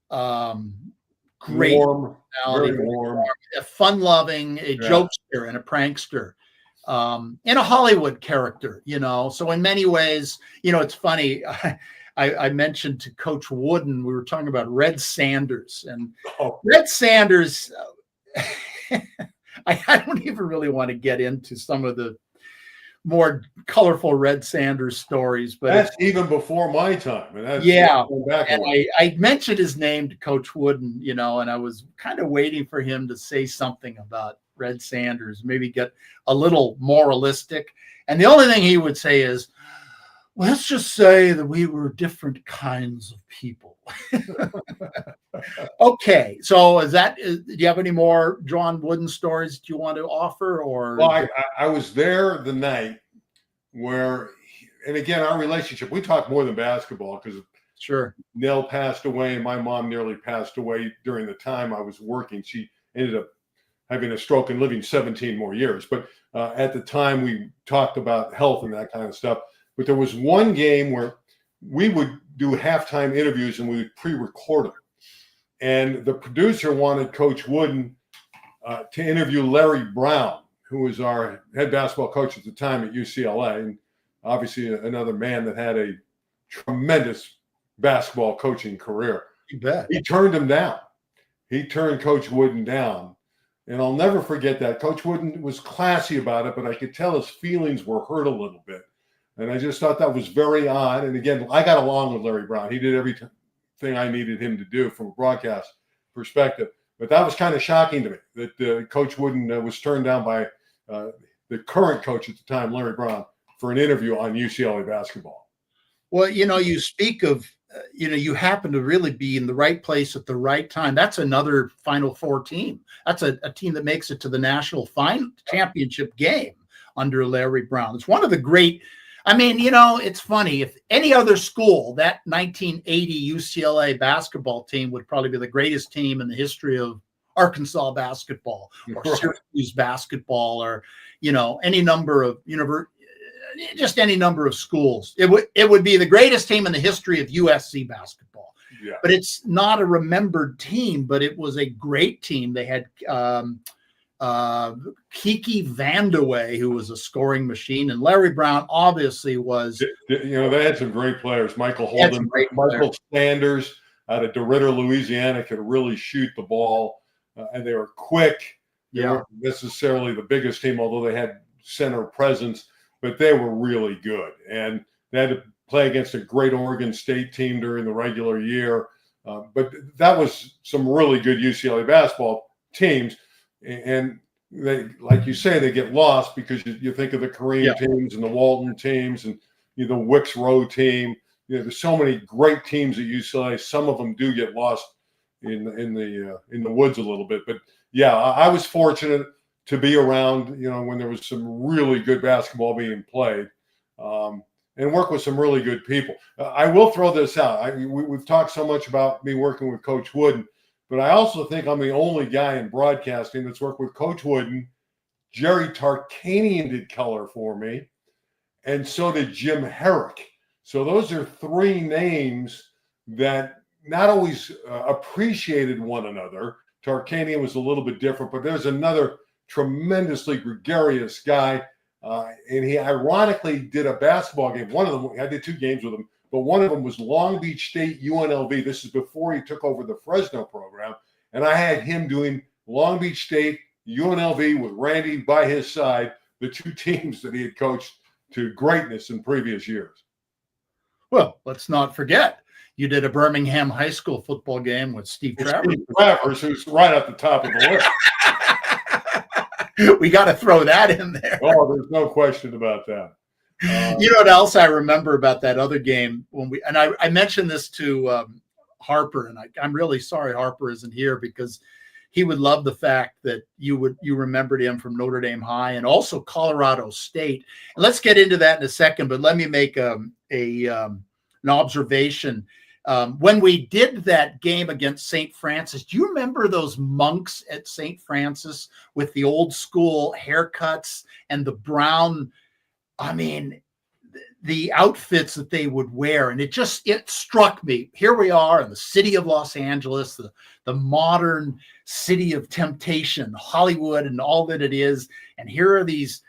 great, warm, very warm, a fun loving, a jokester and a prankster. And a Hollywood character, So in many ways, it's funny. I mentioned to Coach Wooden, we were talking about Red Sanders, and Red Sanders. I don't even really want to get into some of the more colorful Red Sanders stories, but that's even before my time. And that's and I mentioned his name to Coach Wooden, and I was kind of waiting for him to say something about Red Sanders, maybe get a little moralistic. And the only thing he would say is, let's just say that we were different kinds of people. Okay. So do you have any more John Wooden stories that you want to offer? Or well, I was there the night where, and again, our relationship, we talk more than basketball because sure, Nell passed away and my mom nearly passed away during the time I was working. She ended up having a stroke and living 17 more years. But at the time we talked about health and that kind of stuff. But there was one game where we would do halftime interviews and we would pre-record them. And the producer wanted Coach Wooden to interview Larry Brown, who was our head basketball coach at the time at UCLA. And obviously another man that had a tremendous basketball coaching career. You bet. He turned him down. He turned Coach Wooden down. And I'll never forget that. Coach Wooden was classy about it, but I could tell his feelings were hurt a little bit. And I just thought that was very odd. And again, I got along with Larry Brown. He did everything I needed him to do from a broadcast perspective. But that was kind of shocking to me that Coach Wooden was turned down by the current coach at the time, Larry Brown, for an interview on UCLA basketball. Well, you speak of, you happen to really be in the right place at the right time. That's another Final Four team. That's a team that makes it to the national championship game under Larry Brown. It's one of the great. I mean, it's funny. If any other school, that 1980 UCLA basketball team would probably be the greatest team in the history of Arkansas basketball or Syracuse basketball or, any number of just any number of schools. It would be the greatest team in the history of USC basketball. Yeah. But it's not a remembered team, but it was a great team. They had Kiki Vandeweghe, who was a scoring machine, and Larry Brown obviously was. They had some great players. Michael Holden, Michael Sanders out of DeRidder, Louisiana, could really shoot the ball, and they were quick. They weren't necessarily the biggest team, although they had center presence, but they were really good. And they had to play against a great Oregon State team during the regular year. But that was some really good UCLA basketball teams. And they, like you say, they get lost because you think of the Kareem teams and the Walton teams and the Wicks Row team. There's so many great teams at UCLA. Some of them do get lost in the woods a little bit. But yeah, I was fortunate to be around, when there was some really good basketball being played, and work with some really good people. I will throw this out. We've talked so much about me working with Coach Wooden. But I also think I'm the only guy in broadcasting that's worked with Coach Wooden. Jerry Tarkanian did color for me, and so did Jim Herrick. So those are three names that not always appreciated one another. Tarkanian was a little bit different, but there's another tremendously gregarious guy, and he ironically did a basketball game. One of them, I did 2 games with him. But one of them was Long Beach State UNLV. This is before he took over the Fresno program. And I had him doing Long Beach State, UNLV with Randy by his side, the 2 teams that he had coached to greatness in previous years. Well, let's not forget, you did a Birmingham High School football game with Steve Travers. Steve Travers, who's right at the top of the list. We got to throw that in there. Oh, there's no question about that. You know what else I remember about that other game I mentioned this to Harper, and I'm really sorry Harper isn't here because he would love the fact that you remembered him from Notre Dame High and also Colorado State. And let's get into that in a second, but let me make an observation. When we did that game against St. Francis, do you remember those monks at St. Francis with the old school haircuts and the brown? I mean, the outfits that they would wear. And it struck me. Here we are in the city of Los Angeles, the modern city of temptation, Hollywood and all that it is. And here are these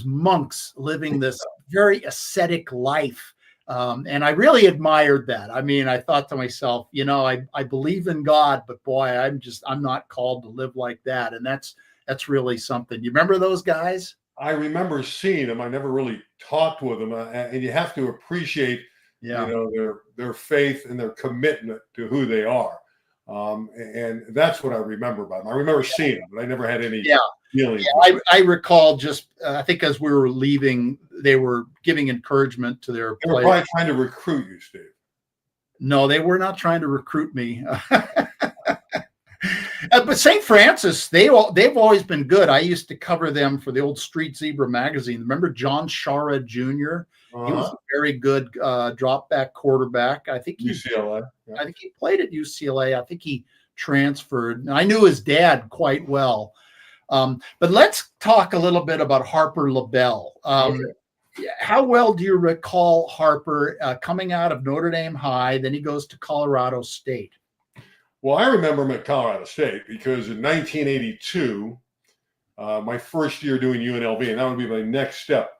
monks living this very ascetic life. And I really admired that. I mean, I thought to myself, I believe in God, but boy, I'm not called to live like that. And that's really something. You remember those guys? I remember seeing them. I never really talked with them, and you have to appreciate, their faith and their commitment to who they are, and that's what I remember about them. I remember seeing them, but I never had any feelings. Yeah, I recall I think as we were leaving, they were giving encouragement to their players. They were probably trying to recruit you, Steve. No, they were not trying to recruit me. But St. Francis, they've always been good. I used to cover them for the old Street Zebra magazine. Remember John Shara Jr.? He was a very good drop back quarterback. I think UCLA. I think he played at UCLA. I think he transferred. I knew his dad quite well. But let's talk a little bit about Harper LaBelle. How well do you recall Harper coming out of Notre Dame High? Then he goes to Colorado State. Well, I remember him at Colorado State because in 1982, my first year doing UNLV, and that would be my next step.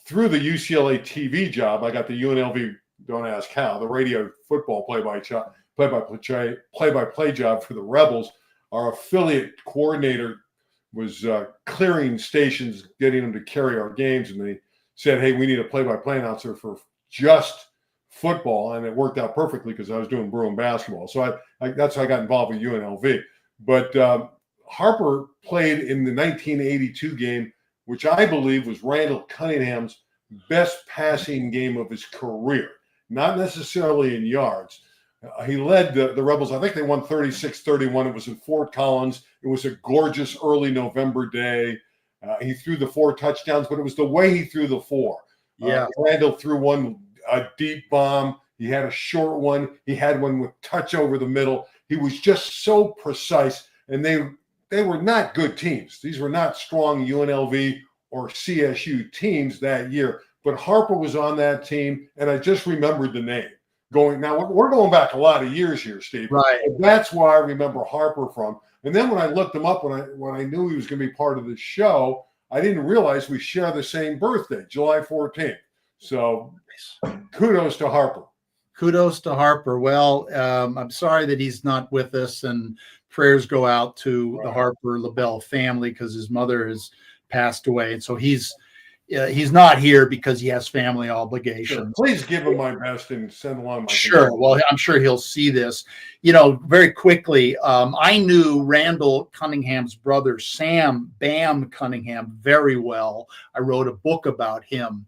Through the UCLA TV job, I got the UNLV, don't ask how, the radio football play-by-play job for the Rebels. Our affiliate coordinator was clearing stations, getting them to carry our games, and they said, "Hey, we need a play-by-play announcer for just football," and it worked out perfectly because I was doing Bruin basketball. So that's how I got involved with UNLV. But Harper played in the 1982 game, which I believe was Randall Cunningham's best passing game of his career, not necessarily in yards. He led the Rebels. I think they won 36-31. It was in Fort Collins. It was a gorgeous early November day. He threw the 4 touchdowns, but it was the way he threw the 4. Yeah. Randall threw a deep bomb. He had a short one. He had one with touch over the middle. He was just so precise, and they were not good teams. These were not strong UNLV or CSU teams that year, but Harper was on that team, and I just remembered the name. Now we're going back a lot of years here, Steve. Right. That's why I remember Harper from. And then when I looked him up, when I knew he was going to be part of the show, I didn't realize we share the same birthday, July 14th. So kudos to Harper. Kudos to Harper. Well, I'm sorry that he's not with us, and prayers go out to the Harper LaBelle family because his mother has passed away. And so he's not here because he has family obligations. Sure. Please give him my best and send along my Sure. Well, I'm sure he'll see this. Very quickly, I knew Randall Cunningham's brother, Sam Bam Cunningham, very well. I wrote a book about him.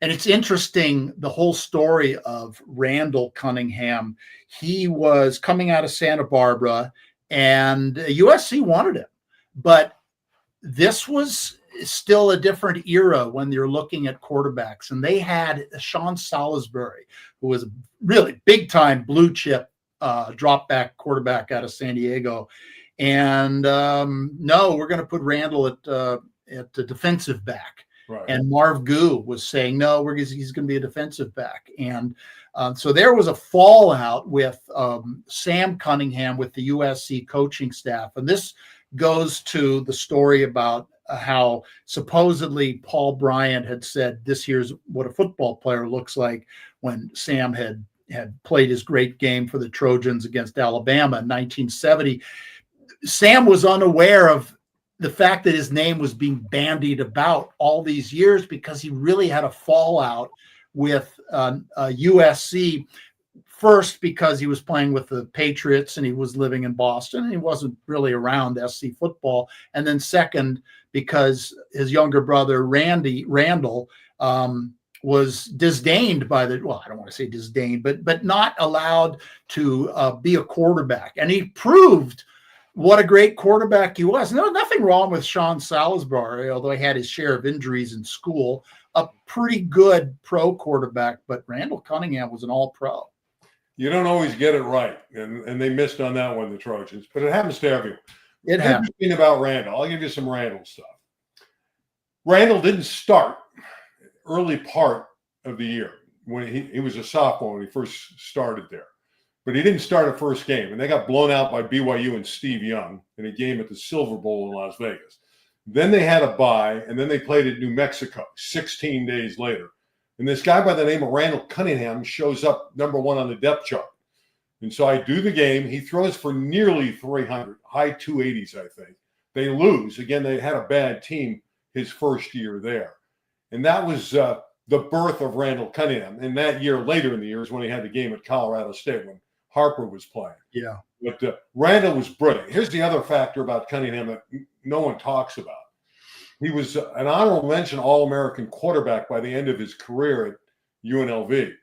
And it's interesting, the whole story of Randall Cunningham. He was coming out of Santa Barbara, and USC wanted him. But this was still a different era when you're looking at quarterbacks. And they had Sean Salisbury, who was a really big-time blue-chip drop-back quarterback out of San Diego. And no, we're going to put Randall at the defensive back. Right. And Marv Goo was saying, no, he's going to be a defensive back. And so there was a fallout with Sam Cunningham with the USC coaching staff. And this goes to the story about how supposedly Paul Bryant had said, this here's what a football player looks like, when Sam had played his great game for the Trojans against Alabama in 1970. Sam was unaware of the fact that his name was being bandied about all these years because he really had a fallout with USC. First, because he was playing with the Patriots and he was living in Boston and he wasn't really around SC football. And then second, because his younger brother, Randall, was disdained by I don't want to say disdained, but not allowed to be a quarterback. And he proved what a great quarterback he was. No, nothing wrong with Sean Salisbury, although he had his share of injuries in school. A pretty good pro quarterback, but Randall Cunningham was an all-pro. You don't always get it right, and they missed on that one, the Trojans, but it happens to everyone. It happens. Interesting about Randall. I'll give you some Randall stuff. Randall didn't start early part of the year when he was a sophomore when he first started there. But he didn't start a first game, and they got blown out by BYU and Steve Young in a game at the Silver Bowl in Las Vegas. Then they had a bye, and then they played at New Mexico 16 days later. And this guy by the name of Randall Cunningham shows up number 1 on the depth chart. And so I do the game. He throws for nearly 300, high 280s, I think. They lose. Again, they had a bad team his first year there. And that was the birth of Randall Cunningham. And that year, later in the year, is when he had the game at Colorado State when Harper was playing. Yeah. But Randall was brilliant. Here's the other factor about Cunningham that no one talks about. He was an honorable mention All-American quarterback by the end of his career at UNLV,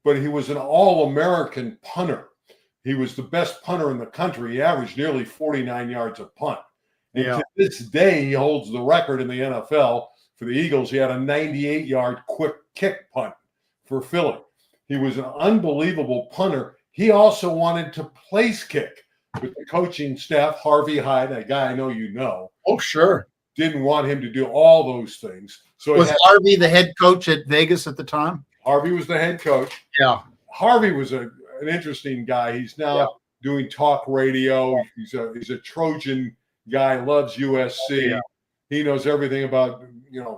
but he was an All-American punter. He was the best punter in the country. He averaged nearly 49 yards a punt. And to this day, he holds the record in the NFL. For the Eagles, he had a 98-yard quick kick punt for Philly. He was an unbelievable punter. He also wanted to place kick, but the coaching staff, Harvey Hyde, a guy I know you know. Oh, sure. Didn't want him to do all those things. So was Harvey the head coach at Vegas at the time? Harvey was the head coach. Yeah. Harvey was an interesting guy. He's now doing talk radio. He's a Trojan guy, loves USC. Yeah. He knows everything about,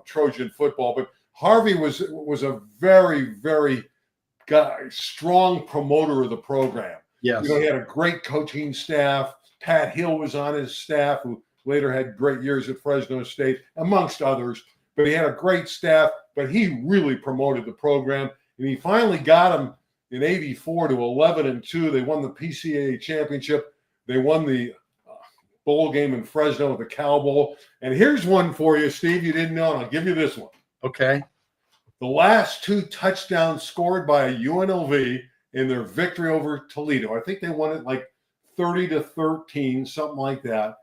Trojan football. But Harvey was a very, very strong promoter of the program. Yes. He had a great coaching staff. Pat Hill was on his staff, who later had great years at Fresno State, amongst others. But he had a great staff, but he really promoted the program. And he finally got him in 84 to 11-2. They won the PCAA championship. They won the bowl game in Fresno, the Cow Bowl. And here's one for you, Steve, you didn't know, and I'll give you this one. Okay. The last 2 touchdowns scored by UNLV in their victory over Toledo. I think they won it like 30-13, something like that.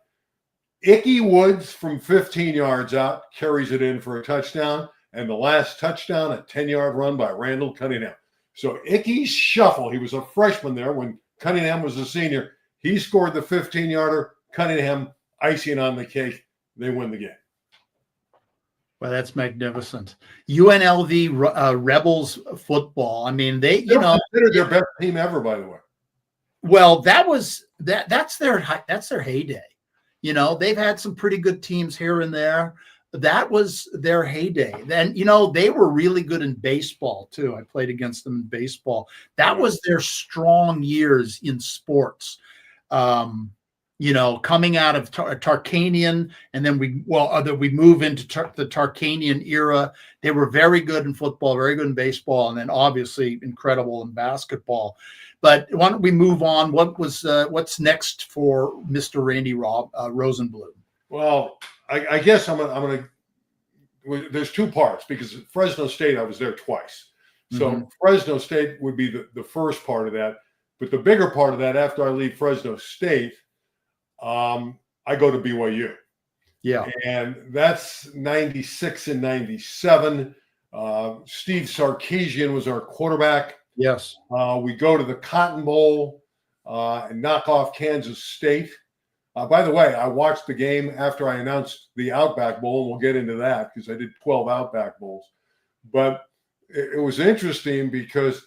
Icky Woods from 15 yards out carries it in for a touchdown. And the last touchdown, a 10-yard run by Randall Cunningham. So Icky's shuffle, he was a freshman there when Cunningham was a senior. He scored the 15-yarder. Cunningham icing on the cake. They win the game. Well, that's magnificent. UNLV Rebels football. I mean, they're considered their best team ever, by the way. Well, that's their heyday. You know, they've had some pretty good teams here and there. That was their heyday. Then, you know, they were really good in baseball too. I played against them in baseball. That was their strong years in sports. You know, coming out of Tarkanian, and then we move into the Tarkanian era. They were very good in football, very good in baseball, and then obviously incredible in basketball. But why don't we move on? What's next for Mr. Randy Rosenbloom? Well, I guess I'm gonna. There's 2 parts, because at Fresno State I was there twice, so Fresno State would be the first part of that. But the bigger part of that, after I leave Fresno State, I go to BYU. Yeah. And that's 96 and 97. Steve Sarkisian was our quarterback. Yes. We go to the Cotton Bowl and knock off Kansas State. By the way, I watched the game after I announced the Outback Bowl, and we'll get into that because I did 12 Outback Bowls. But it was interesting because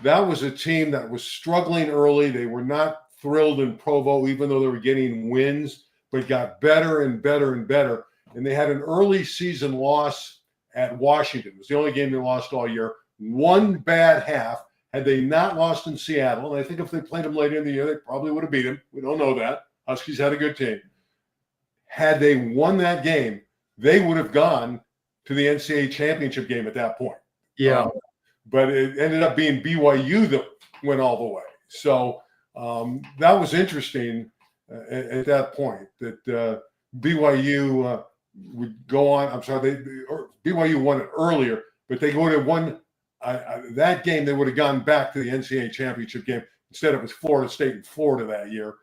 that was a team that was struggling early. They were not thrilled in Provo, even though they were getting wins, but got better and better and better. And they had an early season loss at Washington. It was the only game they lost all year. 1 bad half. Had they not lost in Seattle, and I think if they played them later in the year, they probably would have beat them. We don't know that. Huskies had a good team. Had they won that game, they would have gone to the NCAA championship game at that point. Yeah. But it ended up being BYU that went all the way. So that was interesting at that point, that BYU would go on. I'm sorry, BYU won it earlier, but they would have won that game. They would have gone back to the NCAA championship game. Instead, it was Florida State and Florida that year,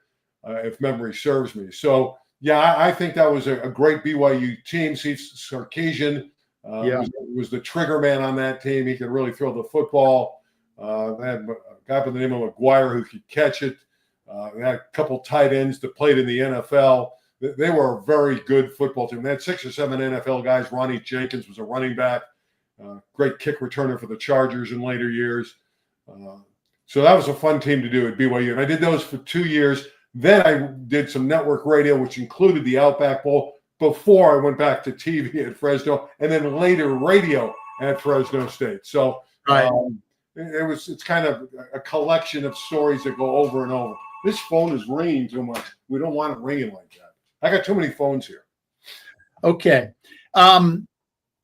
if memory serves me. So, yeah, I think that was a great BYU team. Steve Sarkisian was the trigger man on that team. He could really throw the football. They had a guy by the name of McGuire who could catch it. They had a couple tight ends that played in the NFL. They were a very good football team. They had 6 or 7 NFL guys. Ronnie Jenkins was a running back, great kick returner for the Chargers in later years. So that was a fun team to do at BYU. And I did those for 2 years. Then I did some network radio, which included the Outback Bowl, before I went back to TV at Fresno, and then later radio at Fresno State. So it's kind of a collection of stories that go over and over. This phone is ringing too much. We don't want it ringing like that. I got too many phones here. Okay.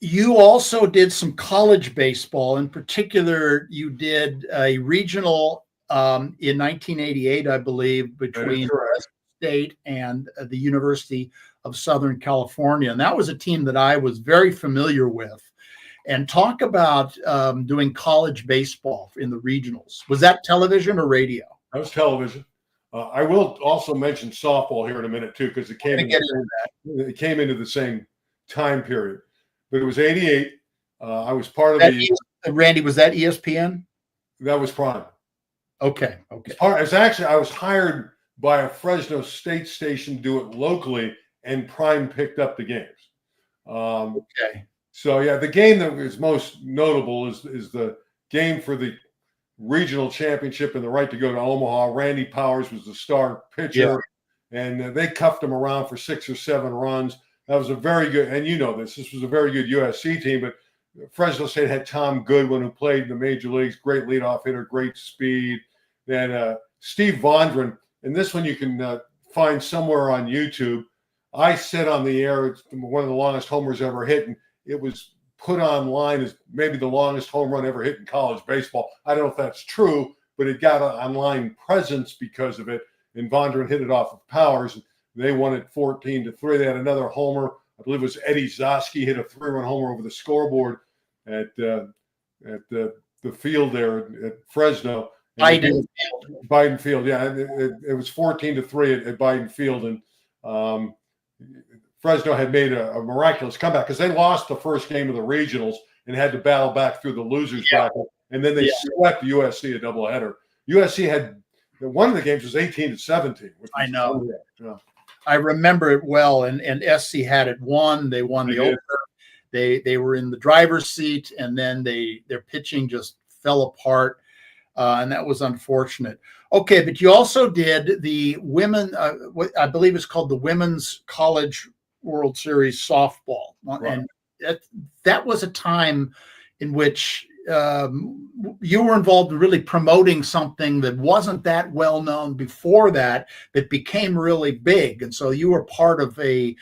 You also did some college baseball. In particular, you did a regional in 1988, I believe, between Fresno State and the University of Southern California. And that was a team that I was very familiar with. And talk about doing college baseball in the regionals. Was that television or radio? That was television. I will also mention softball here in a minute, too, because it came into the same time period. But it was 88. I was part of Randy, was that ESPN? That was Prime. Okay. I was hired by a Fresno State station to do it locally, and Prime picked up the games. Okay. So, yeah, the game that was most notable is the game for the regional championship and the right to go to Omaha. Randy Powers was the star pitcher, and they cuffed him around for 6 or 7 runs. That was a very good, and you know this was a very good USC team, but Fresno State had Tom Goodwin, who played in the major leagues, great leadoff hitter, great speed. Then Steve Vondran, and this one you can find somewhere on YouTube. I said on the air, it's one of the longest homers ever hit, and it was put online as maybe the longest home run ever hit in college baseball. I don't know if that's true, but it got an online presence because of it. And Vondran hit it off of Powers. And they won it 14-3. They had another homer. I believe it was Eddie Zosky hit a 3-run homer over the scoreboard at the field there at Fresno. Biden Field, yeah. It was 14-3 at Biden Field, and Fresno had made a miraculous comeback because they lost the first game of the regionals and had to battle back through the losers bracket, and then they swept USC a doubleheader. USC had one of the games was 18-17. I know. Yeah. I remember it well, and SC had it won. They won the opener. They were in the driver's seat, and then their pitching just fell apart, and that was unfortunate. Okay, but you also did the women, what I believe is called the Women's College World Series softball, right. And that was a time in which you were involved in really promoting something that wasn't that well known before that became really big, and so you were part of a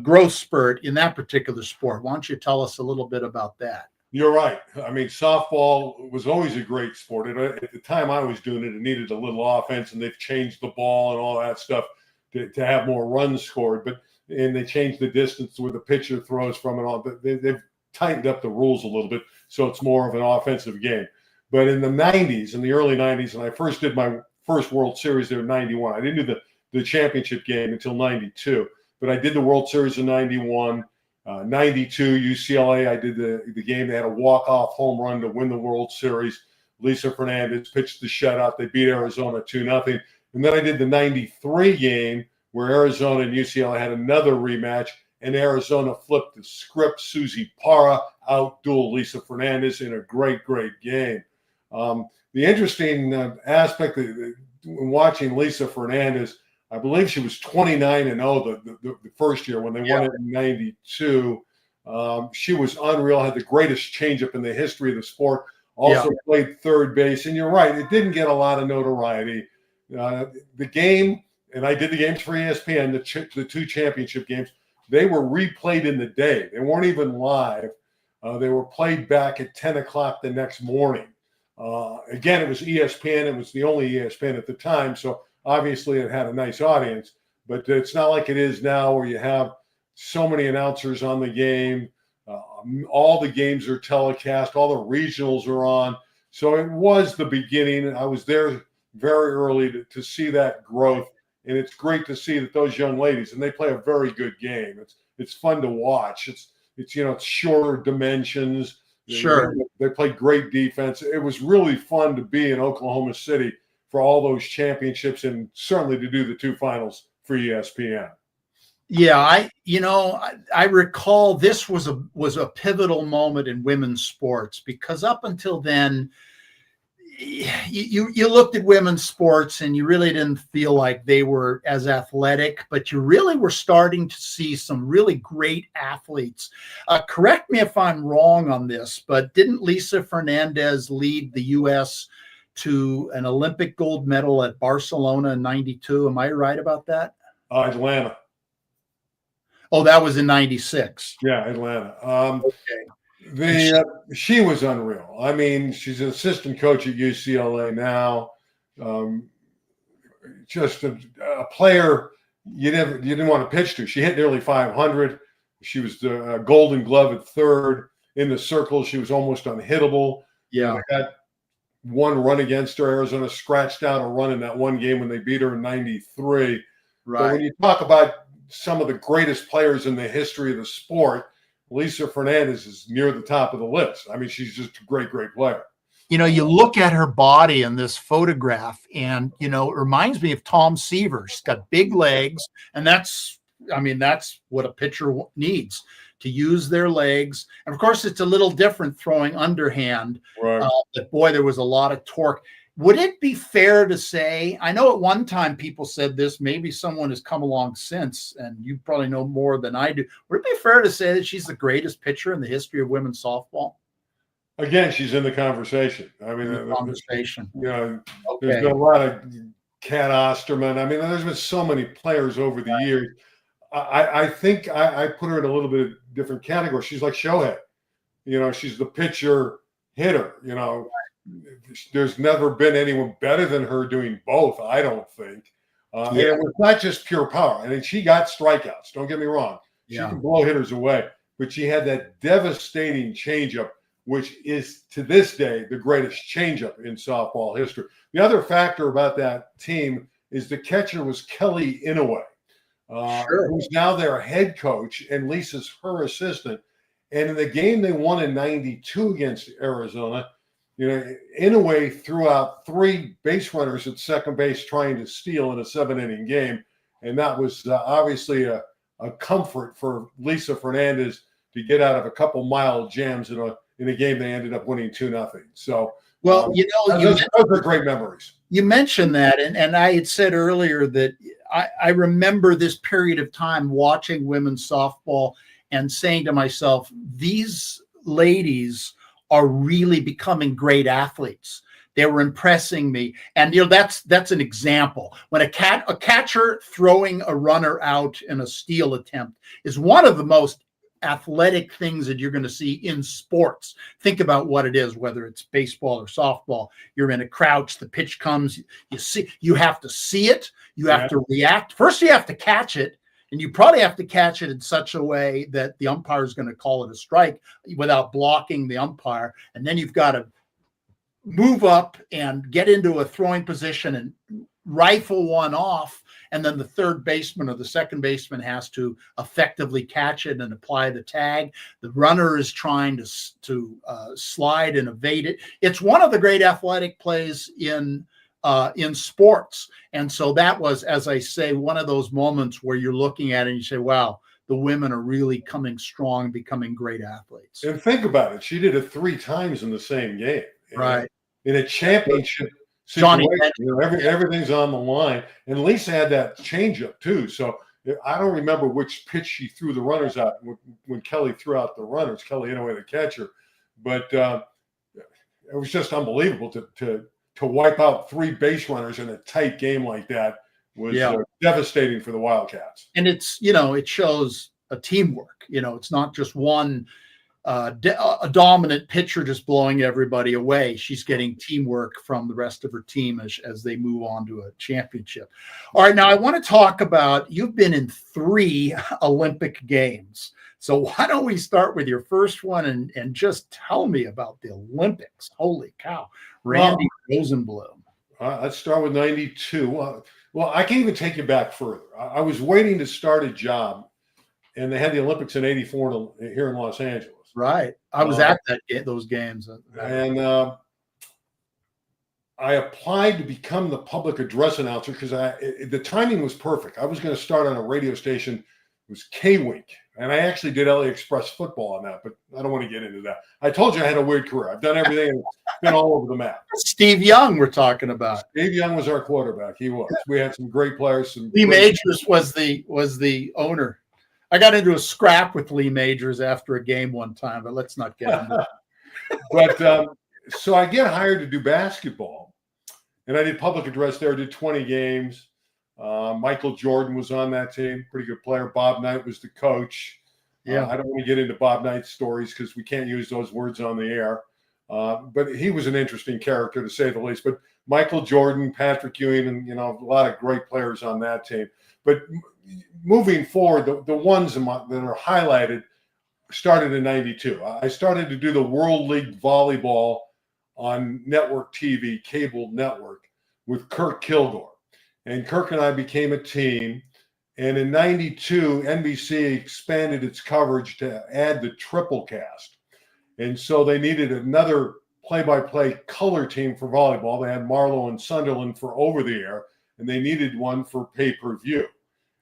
growth spurt in that particular sport. Why don't you tell us a little bit about that? You're right. I mean, softball was always a great sport. At the time I was doing it, it needed a little offense, and they've changed the ball and all that stuff to have more runs scored. And they changed the distance where the pitcher throws from and all. But they've tightened up the rules a little bit, so it's more of an offensive game. But in the 90s, in the early 90s, and I first did my first World Series there in 91. I didn't do the championship game until 92, but I did the World Series in 91. 92 UCLA, I did the game. They had a walk-off home run to win the World Series. Lisa Fernandez pitched the shutout. They beat Arizona 2-0. And then I did the 93 game where Arizona and UCLA had another rematch, and Arizona flipped the script. Susie Parra outdueled Lisa Fernandez in a great, great game. The interesting aspect in watching Lisa Fernandez, I believe she was 29-0 the first year when they won it in 92. She was unreal, had the greatest changeup in the history of the sport, also played third base. And you're right, it didn't get a lot of notoriety. The game, and I did the games for ESPN, the two championship games, they were replayed in the day. They weren't even live. They were played back at 10 o'clock the next morning. Again, it was ESPN. It was the only ESPN at the time, so obviously it had a nice audience, but it's not like it is now where you have so many announcers on the game. All the games are telecast. All the regionals are on. So it was the beginning. I was there very early to see that growth, and it's great to see that those young ladies, and they play a very good game. It's fun to watch. It's shorter dimensions. Sure. They play great defense. It was really fun to be in Oklahoma City for all those championships, and certainly to do the two finals for ESPN. Yeah, I recall this was a pivotal moment in women's sports, because up until then, you looked at women's sports and you really didn't feel like they were as athletic, but you really were starting to see some really great athletes. Correct me if I'm wrong on this, but didn't Lisa Fernandez lead the U.S. to an Olympic gold medal at Barcelona in 92? Am I right about that? Atlanta. Oh, that was in 96. Yeah, Atlanta. Okay. She was unreal. I mean, she's an assistant coach at UCLA now. Just a player you didn't want to pitch to. She hit nearly 500. She was the Golden Glove at third. In the circle, she was almost unhittable. Yeah. Had one run against her. Arizona scratched out a run in that one game when they beat her in 93. Right. But when you talk about some of the greatest players in the history of the sport, Lisa Fernandez is near the top of the list. I mean, she's just a great, great player. You look at her body in this photograph, and, it reminds me of Tom Seaver. She's got big legs, and that's what a pitcher needs, to use their legs. And of course, it's a little different throwing underhand. Right. But boy, there was a lot of torque. Would it be fair to say, I know at one time people said this, maybe someone has come along since, and you probably know more than I do. Would it be fair to say that she's the greatest pitcher in the history of women's softball? Again, she's in the conversation. I mean, Conversation. There's Okay. been a lot of Cat Osterman. I mean, there's been so many players over the years. I think I put her in a little bit different category. She's like Shohei. She's the pitcher hitter. There's never been anyone better than her doing both, I don't think. And it was not just pure power. I mean, she got strikeouts. Don't get me wrong. She can blow hitters away, but she had that devastating changeup, which is to this day the greatest changeup in softball history. The other factor about that team is the catcher was Kelly Inouye, who's now their head coach, and Lisa's her assistant. And in the game they won in '92 against Arizona, Inouye threw out 3 base runners at second base trying to steal in a 7-inning game. And that was obviously a comfort for Lisa Fernandez to get out of a couple mild jams in a game they ended up winning 2-0. So, well, those are great memories. You mentioned that, and I had said earlier that I remember this period of time watching women's softball and saying to myself, these ladies are really becoming great athletes. They were impressing me. And that's an example. When a catcher throwing a runner out in a steal attempt is one of the most athletic things that you're going to see in sports. Think about what it is, whether it's baseball or softball. You're in a crouch, the pitch comes, you have to see it, you have to react. First you have to catch it, and you probably have to catch it in such a way that the umpire is going to call it a strike without blocking the umpire. And then you've got to move up and get into a throwing position and rifle one off. And then the third baseman or the second baseman has to effectively catch it and apply the tag. The runner is trying to slide and evade it. It's one of the great athletic plays in sports. And so that was, as I say, one of those moments where you're looking at it and you say, wow, the women are really coming strong, becoming great athletes. And think about it. She did it 3 times in the same game. Right. In a championship situation, everything's on the line. And Lisa had that changeup too. So I don't remember which pitch she threw the runners out when Kelly threw out the runners, Kelly Inouye, the catcher. But it was just unbelievable to wipe out 3 base runners in a tight game like that was devastating for the Wildcats. And it's, it shows a teamwork. It's not just one a dominant pitcher just blowing everybody away. She's getting teamwork from the rest of her team as they move on to a championship. All right, now I want to talk about, you've been in 3 Olympic Games. So why don't we start with your first one and just tell me about the Olympics. Holy cow. Randy Rosenbloom. Let's start with 92. Well, I can even take you back further. I was waiting to start a job, and they had the Olympics in '84 here in Los Angeles. Right. I was at those games. And I applied to become the public address announcer because the timing was perfect. I was going to start on a radio station. It was K-Wink. And I actually did LA Express football on that, but I don't want to get into that. I told you I had a weird career. I've done everything and been all over the map. Steve Young we're talking about. Steve Young was our quarterback. He was. We had some great players. Lee Majors was the owner. I got into a scrap with Lee Majors after a game one time, but let's not get into that. But so I get hired to do basketball, and I did public address there, did 20 games. Michael Jordan was on that team, pretty good player. Bob Knight was the coach. Yeah, I don't want to get into Bob Knight's stories because we can't use those words on the air. But he was an interesting character, to say the least. But Michael Jordan, Patrick Ewing, and a lot of great players on that team. But moving forward, the ones that are highlighted started in '92. I started to do the World League Volleyball on network TV, cable network, with Kirk Kilgore. And Kirk and I became a team. And in '92, NBC expanded its coverage to add the triple cast. And so they needed another play-by-play color team for volleyball. They had Marlowe and Sunderland for over-the-air, and they needed one for pay-per-view.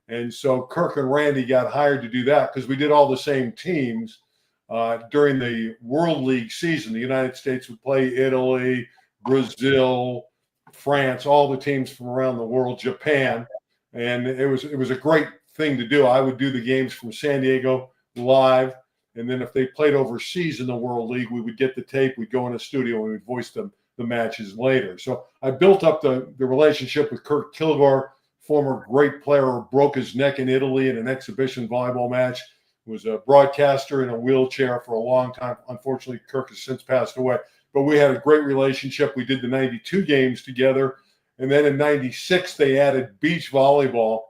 And so Kirk and Randy got hired to do that because we did all the same teams during the World League season. The United States would play Italy, Brazil, France, all the teams from around the world, Japan. And it was a great thing to do. I would do the games from San Diego live. And then if they played overseas in the World League, we would get the tape. We'd go in a studio and we'd voice the matches later. So I built up the relationship with Kirk Kilgore former great player who broke his neck in Italy in an exhibition volleyball match, was a broadcaster in a wheelchair for a long time. Unfortunately, Kirk has since passed away. But we had a great relationship. We did the 92 games together. And then in 96, they added beach volleyball.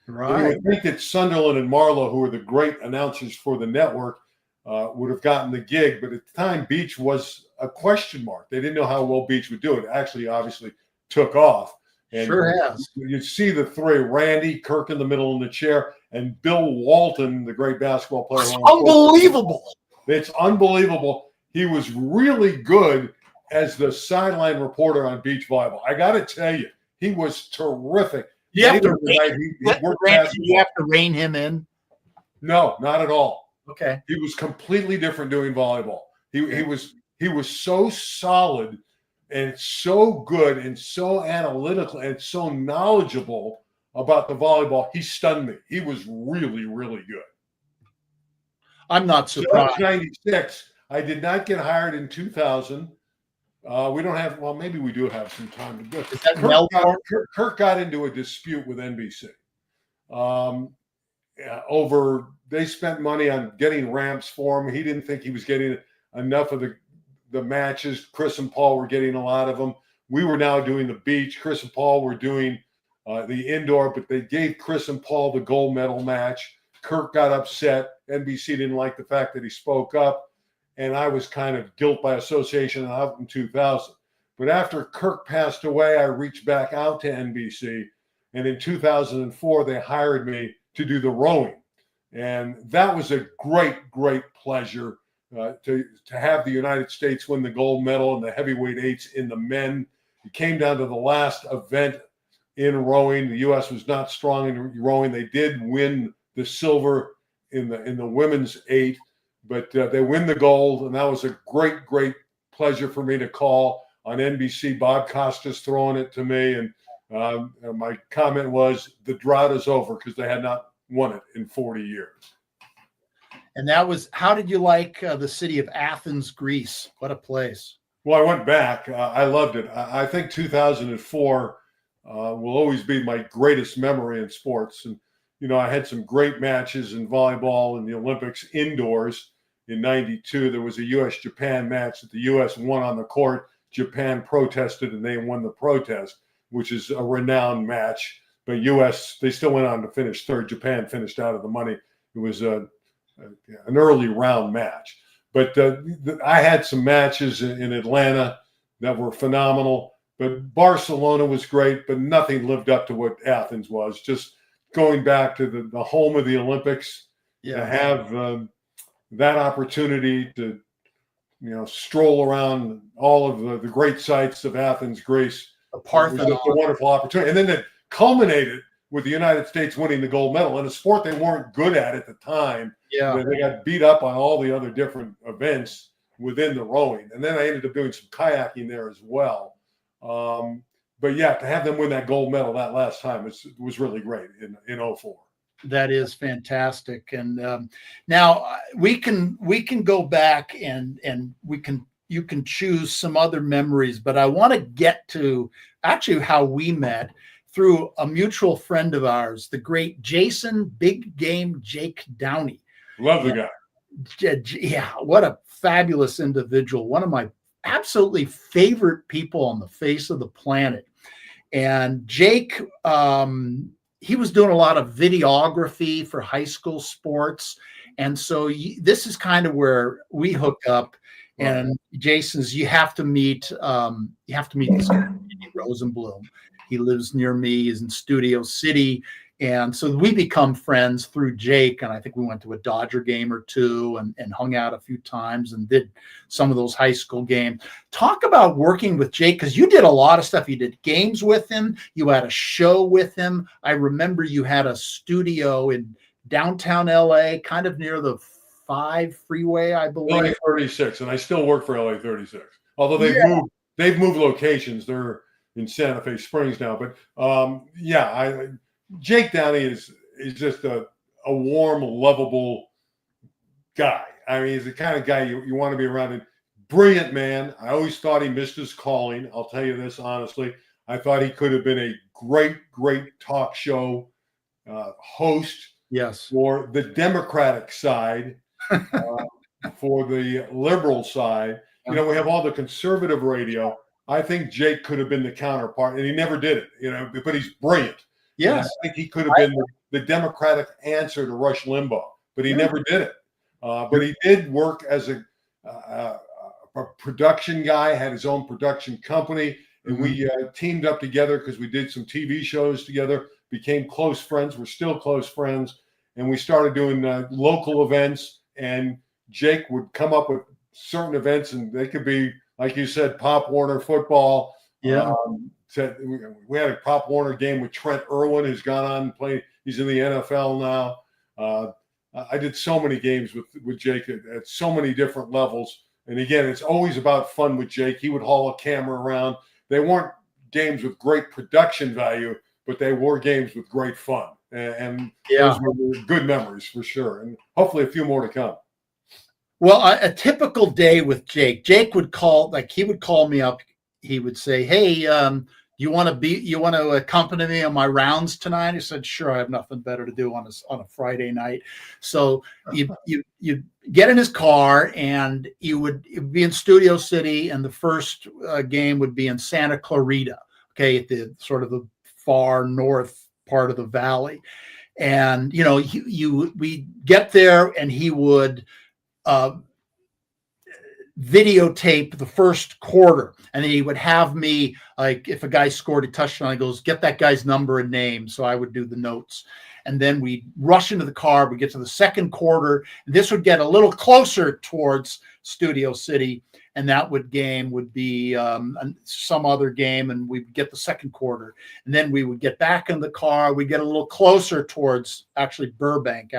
Right. And you would think that Sunderland and Marlowe, who were the great announcers for the network, would have gotten the gig. But at the time, beach was a question mark. They didn't know how well beach would do it. Actually, obviously, took off. And sure has. You see the three, Randy, Kirk in the middle in the chair, and Bill Walton, the great basketball player. It's unbelievable. It's unbelievable. He was really good as the sideline reporter on beach volleyball. I got to tell you, he was terrific. You have to rein him in? No, not at all. Okay. He was completely different doing volleyball. He was so solid and so good and so analytical and so knowledgeable about the volleyball. He stunned me. He was really, really good. I'm not surprised. So 96. I did not get hired in 2000. We don't have, well, maybe we do have some time to do it. Is that Kirk got into a dispute with NBC over, they spent money on getting ramps for him. He didn't think he was getting enough of the matches. Chris and Paul were getting a lot of them. We were now doing the beach. Chris and Paul were doing the indoor, but they gave Chris and Paul the gold medal match. Kirk got upset. NBC didn't like the fact that he spoke up. And I was kind of guilt by association out in 2000. But after Kirk passed away, I reached back out to NBC. And in 2004, they hired me to do the rowing. And that was a great, great pleasure to have the United States win the gold medal in the heavyweight eights in the men. It came down to the last event in rowing. The U.S. was not strong in rowing. They did win the silver in the women's eight. But they win the gold, and that was a great, great pleasure for me to call on NBC. Bob Costas throwing it to me, and my comment was the drought is over because they had not won it in 40 years. And that was, how did you like the city of Athens, Greece? What a place. Well, I went back. I loved it. I think 2004 will always be my greatest memory in sports. And, you know, I had some great matches in volleyball and the Olympics indoors. In 92, there was a U.S.-Japan match that the U.S. won on the court. Japan protested, and they won the protest, which is a renowned match. But U.S., they still went on to finish third. Japan finished out of the money. It was an early round match. But I had some matches in Atlanta that were phenomenal. But Barcelona was great, but nothing lived up to what Athens was. Just going back to the home of the Olympics, to have that opportunity to, you know, stroll around all of the great sites of Athens, Greece. The Parthenon. It was a wonderful opportunity. And then it culminated with the United States winning the gold medal in a sport they weren't good at the time. Yeah. They got beat up on all the other different events within the rowing. And then I ended up doing some kayaking there as well. But yeah, to have them win that gold medal that last time was really great in 04. That is fantastic. And now we can go back and you can choose some other memories, but I want to get to actually how we met through a mutual friend of ours, the great Jason Big Game Jake Downey. Love the guy. Yeah, what a fabulous individual. One of my absolutely favorite people on the face of the planet. And Jake, he was doing a lot of videography for high school sports. And so this is kind of where we hook up. And Jason's, you have to meet this guy, Randy Rosenbloom. He lives near me. He's in Studio City. And so we become friends through Jake. And I think we went to a Dodger game or two and hung out a few times and did some of those high school games. Talk about working with Jake, because you did a lot of stuff. You did games with him. You had a show with him. I remember you had a studio in downtown LA, kind of near the 5 freeway, I believe. LA 36. And I still work for LA 36. Although they've moved locations. They're in Santa Fe Springs now. But Jake Downey is just a warm, lovable guy. I mean, he's the kind of guy you want to be around. And brilliant man. I always thought he missed his calling. I'll tell you this honestly. I thought he could have been a great talk show host. Yes. For the Democratic side, for the liberal side. We have all the conservative radio. I think Jake could have been the counterpart, and he never did it, but he's brilliant. Yes. I think he could have been the Democratic answer to Rush Limbaugh, but he never did it. But he did work as a production guy, had his own production company, and we teamed up together because we did some TV shows together, became close friends. We're still close friends, and we started doing local events, and Jake would come up with certain events, and they could be, like you said, Pop Warner football. Yeah. We had a Pop Warner game with Trent Irwin, who's gone on and played. He's in the NFL now. I did so many games with Jake at so many different levels. And again, it's always about fun with Jake. He would haul a camera around. They weren't games with great production value, but they were games with great fun. And those were good memories for sure. And hopefully a few more to come. Well, a typical day with Jake would call, he would call me up. He would say, "Hey, you want to accompany me on my rounds tonight?" I said, "Sure, I have nothing better to do on a Friday night." So you get in his car, and you'd be in Studio City, and the first game would be in Santa Clarita, at the sort of the far north part of the valley. And we get there, and he would videotape the first quarter, and then he would have me, like, if a guy scored a touchdown, he goes, "Get that guy's number and name." So I would do the notes, and then we rush into the car. We get to the second quarter. This would get a little closer towards Studio City, and that game would be some other game, and we'd get the second quarter, and then we would get back in the car. We'd get a little closer towards Burbank,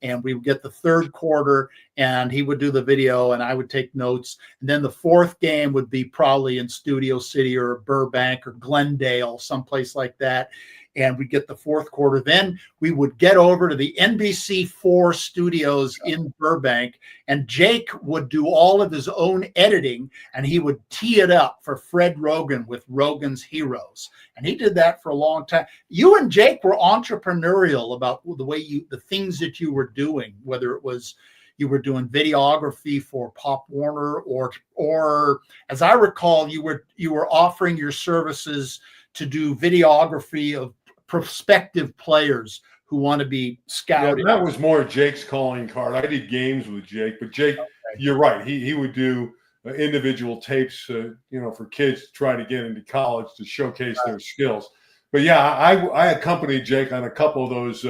and we would get the third quarter, and he would do the video, and I would take notes. And then the fourth game would be probably in Studio City or Burbank or Glendale, someplace like that. And we'd get the fourth quarter. Then we would get over to the NBC4 studios in Burbank, and Jake would do all of his own editing, and he would tee it up for Fred Rogan with Rogan's Heroes. And he did that for a long time. You and Jake were entrepreneurial about the things that you were doing, whether it was you were doing videography for Pop Warner, or as I recall, you were offering your services to do videography of prospective players who want to be scouted. Yeah, that was more Jake's calling card. I did games with Jake, but Jake, you're right. He would do individual tapes, for kids to try to get into college to showcase their skills. But yeah, I accompanied Jake on a couple of those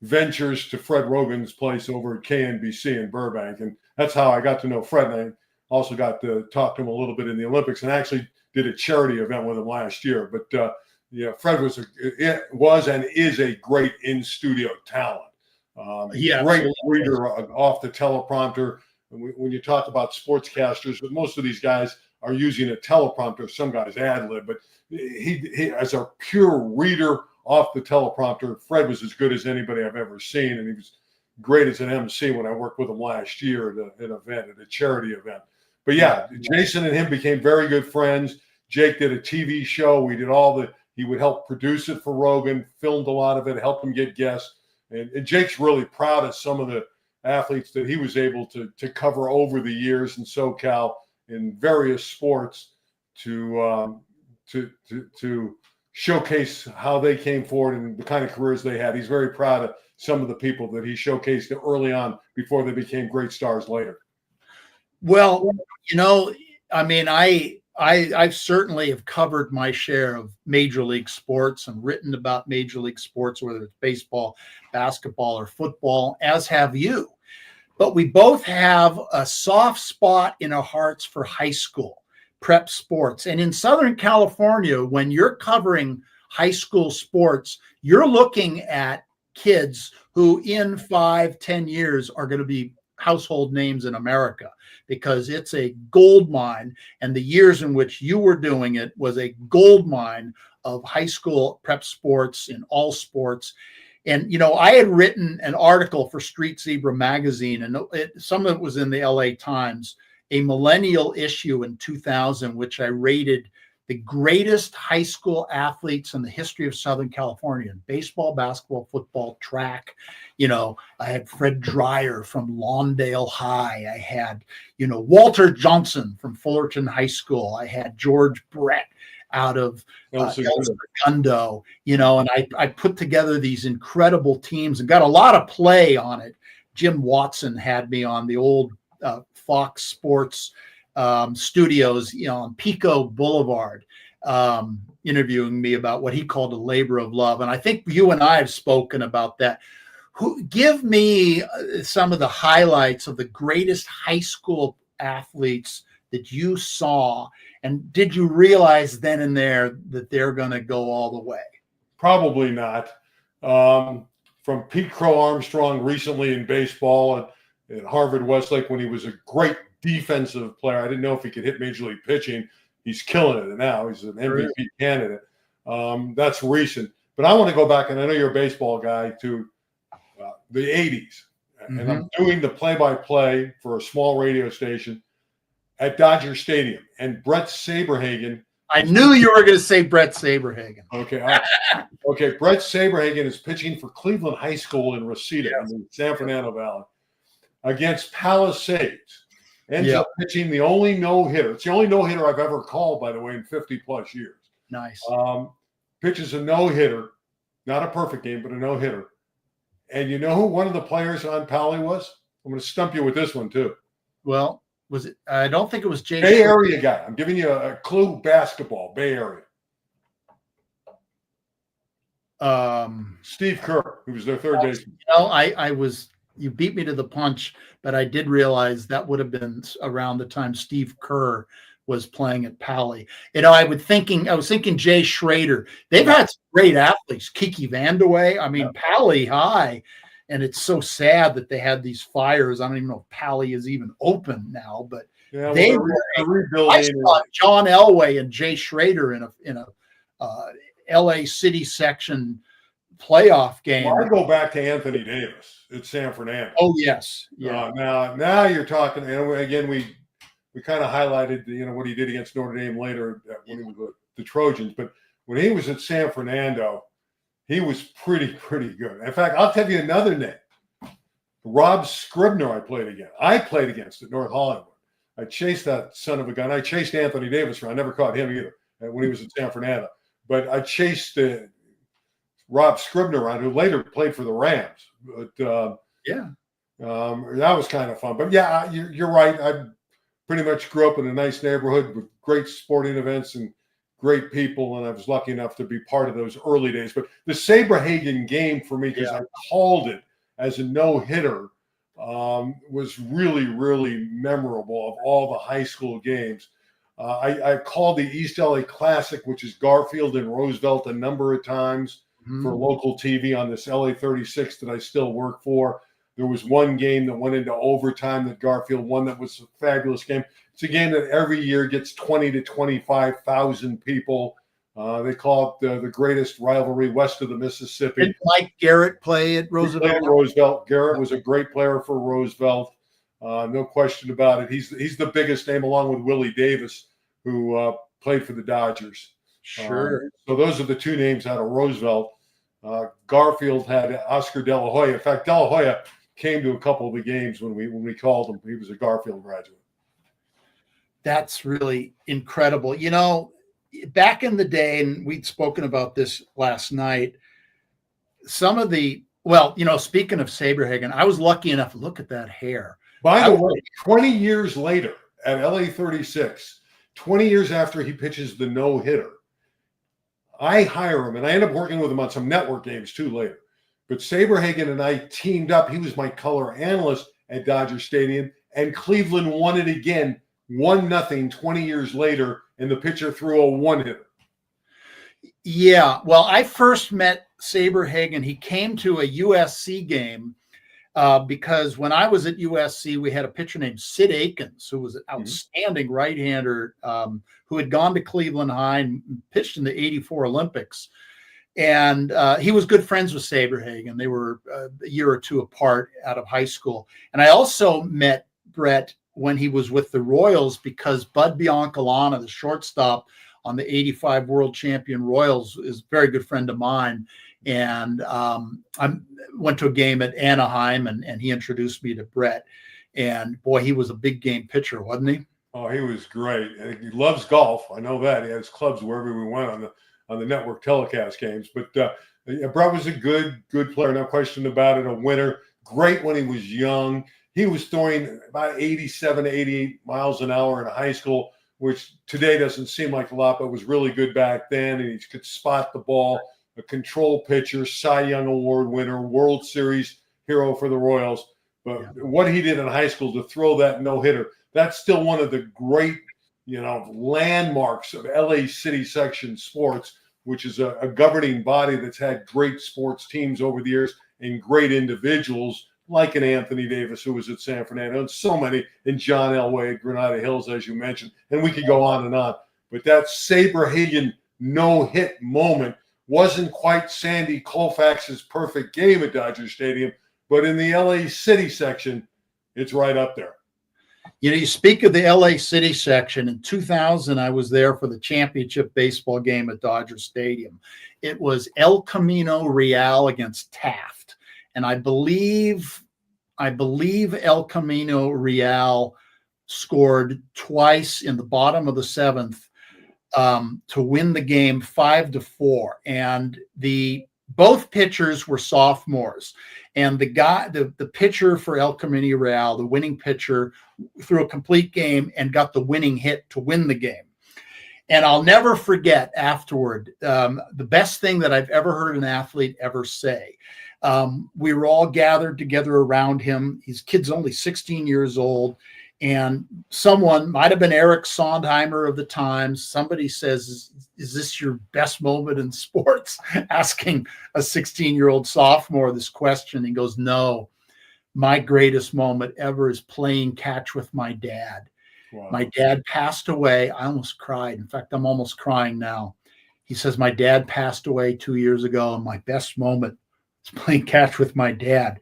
ventures to Fred Rogan's place over at KNBC in Burbank, and that's how I got to know Fred. And I also got to talk to him a little bit in the Olympics, and actually did a charity event with him last year. But Fred was and is a great in-studio talent. Great reader off the teleprompter. When you talk about sportscasters, but most of these guys are using a teleprompter. Some guys ad-lib, but he as a pure reader off the teleprompter, Fred was as good as anybody I've ever seen, and he was great as an MC when I worked with him last year at a charity event. But yeah, Jason and him became very good friends. Jake did a TV show. We did he would help produce it for Rogan, filmed a lot of it, helped him get guests. And Jake's really proud of some of the athletes that he was able to cover over the years in SoCal in various sports to showcase how they came forward and the kind of careers they had. He's very proud of some of the people that he showcased early on before they became great stars later. Well, I certainly have covered my share of Major League sports and written about Major League sports, whether it's baseball, basketball, or football, as have you. But we both have a soft spot in our hearts for high school prep sports. And in Southern California, when you're covering high school sports, you're looking at kids who in 5-10 years are going to be household names in America, because it's a gold mine. And the years in which you were doing it was a gold mine of high school prep sports in all sports. And, I had written an article for Street Zebra magazine, and some of it was in the LA Times, a millennial issue in 2000, which I rated the greatest high school athletes in the history of Southern California in baseball, basketball, football, track. I had Fred Dreyer from Lawndale High. I had, Walter Johnson from Fullerton High School. I had George Brett out of El Segundo, and I put together these incredible teams and got a lot of play on it. Jim Watson had me on the old Fox Sports studios, on Pico Boulevard, interviewing me about what he called a labor of love. And I think you and I have spoken about that. Give me some of the highlights of the greatest high school athletes that you saw, and did you realize then and there that they're going to go all the way? Probably not. From Pete Crow Armstrong recently in baseball at Harvard Westlake when he was a great defensive player. I didn't know if he could hit major league pitching. He's killing it now. He's an MVP candidate. That's recent. But I want to go back, and I know you're a baseball guy, to the 80s. And I'm doing the play-by-play for a small radio station at Dodger Stadium. And Brett Saberhagen. I knew you were going to say Brett Saberhagen. Okay. Brett Saberhagen is pitching for Cleveland High School in Reseda in the San Fernando Valley against Palisades. Ends up pitching the only no-hitter. It's the only no-hitter I've ever called, by the way, in 50-plus years. Nice. Pitches a no-hitter, not a perfect game, but a no-hitter. And you know who one of the players on Pally was? I'm going to stump you with this one, too. Well, was it? I don't think it was Jay. Bay Area guy. I'm giving you a clue, basketball, Bay Area. Steve Kerr, who was their third baseman. You beat me to the punch, but I did realize that would have been around the time Steve Kerr was playing at Pally. I was thinking Jay Schrader. They've had some great athletes. Kiki Vandeweghe. I mean, Pally High. And it's so sad that they had these fires. I don't even know if Pally is even open now, but they were rebuilding. I saw John Elway and Jay Schrader in a LA City section playoff game. Well, I go back to Anthony Davis at San Fernando. Oh yes, yeah. Now you're talking. And again, we kind of highlighted what he did against Notre Dame later when he was with the Trojans. But when he was at San Fernando, he was pretty good. In fact, I'll tell you another name. Rob Scribner I played against at North Hollywood. I chased that son of a gun. I chased Anthony Davis around. I never caught him either when he was at San Fernando. But I chased Rob Scribner around, who later played for the Rams. But that was kind of fun. But yeah, you're right. I pretty much grew up in a nice neighborhood with great sporting events and great people, and I was lucky enough to be part of those early days. But the Saberhagen game for me, because I called it as a no-hitter, was really, really memorable of all the high school games. I called the East LA Classic, which is Garfield and Roosevelt, a number of times for local TV on this LA 36 that I still work for. There was one game that went into overtime that Garfield won that was a fabulous game. It's a game that every year gets 20 to 25,000 people. They call it the greatest rivalry west of the Mississippi. Did Mike Garrett play at Roosevelt? Garrett was a great player for Roosevelt. No question about it. He's the biggest name, along with Willie Davis, who played for the Dodgers. Sure. So those are the two names out of Roosevelt. Garfield had Oscar De La Hoya. In fact, De La Hoya came to a couple of the games when we called him. He was a Garfield graduate. That's really incredible. Back in the day, and we'd spoken about this last night, speaking of Saberhagen, I was lucky enough to look at that hair. By the way, 20 years later at LA 36, 20 years after he pitches the no-hitter, I hire him, and I end up working with him on some network games too later. But Saberhagen and I teamed up. He was my color analyst at Dodger Stadium, and Cleveland won it again, 1-0 20 years later, and the pitcher threw a one-hitter. Yeah, well, I first met Saberhagen. He came to a USC game because when I was at USC, we had a pitcher named Sid Akins, who was an outstanding right-hander who had gone to Cleveland High and pitched in the '84 Olympics. And he was good friends with Saberhagen. They were a year or two apart out of high school. And I also met Brett when he was with the Royals because Bud Biancalana, the shortstop on the 85 world champion Royals, is a very good friend of mine. And I went to a game at Anaheim, and he introduced me to Brett. And boy, he was a big game pitcher, wasn't he? Oh, he was great. And he loves golf. I know that. He had his clubs wherever we went on the network telecast games. But Brett was a good player, no question about it. A winner. Great when he was young. He was throwing about 87 to 88 miles an hour in high school, which today doesn't seem like a lot, but was really good back then. And he could spot the ball. A control pitcher, Cy Young Award winner, World Series hero for the Royals. But what he did in high school to throw that no-hitter, that's still one of the great, landmarks of LA City Section Sports, which is a governing body that's had great sports teams over the years and great individuals like an Anthony Davis, who was at San Fernando, and so many, and John Elway at Granada Hills, as you mentioned. And we could go on and on. But that Saberhagen no-hit moment wasn't quite Sandy Koufax's perfect game at Dodger Stadium, but in the LA City section, it's right up there. You speak of the LA City section. In 2000, I was there for the championship baseball game at Dodger Stadium. It was El Camino Real against Taft. And I believe El Camino Real scored twice in the bottom of the seventh to win the game 5-4. And both pitchers were sophomores. And the pitcher for El Camino Real, the winning pitcher, threw a complete game and got the winning hit to win the game. And I'll never forget afterward, the best thing that I've ever heard an athlete ever say. We were all gathered together around him. His kid's only 16 years old. And someone, might have been Eric Sondheimer of the Times, somebody says, is this your best moment in sports? Asking a 16-year-old sophomore this question. He goes, no, my greatest moment ever is playing catch with my dad. Wow. My dad passed away. I almost cried. In fact, I'm almost crying now. He says, my dad passed away 2 years ago, and my best moment is playing catch with my dad.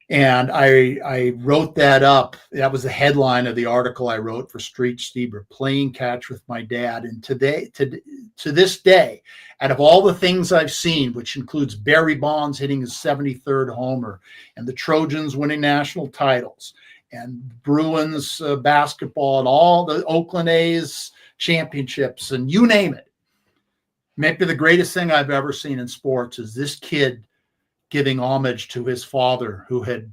And I wrote that up. That was the headline of the article I wrote for Street Stieber, playing catch with my dad. And to this day, out of all the things I've seen, which includes Barry Bonds hitting his 73rd homer, and the Trojans winning national titles, and Bruins basketball, and all the Oakland A's championships, and you name it, maybe the greatest thing I've ever seen in sports is this kid giving homage to his father, who had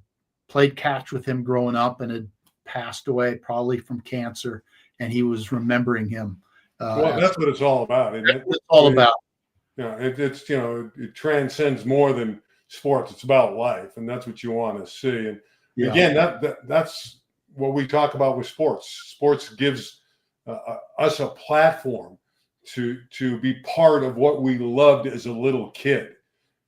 played catch with him growing up and had passed away probably from cancer, and he was remembering him. Well, that's what it's all about. Isn't it? It's all about. It transcends more than sports. It's about life, and that's what you want to see. And again, that's what we talk about with sports. Sports gives us a platform to be part of what we loved as a little kid.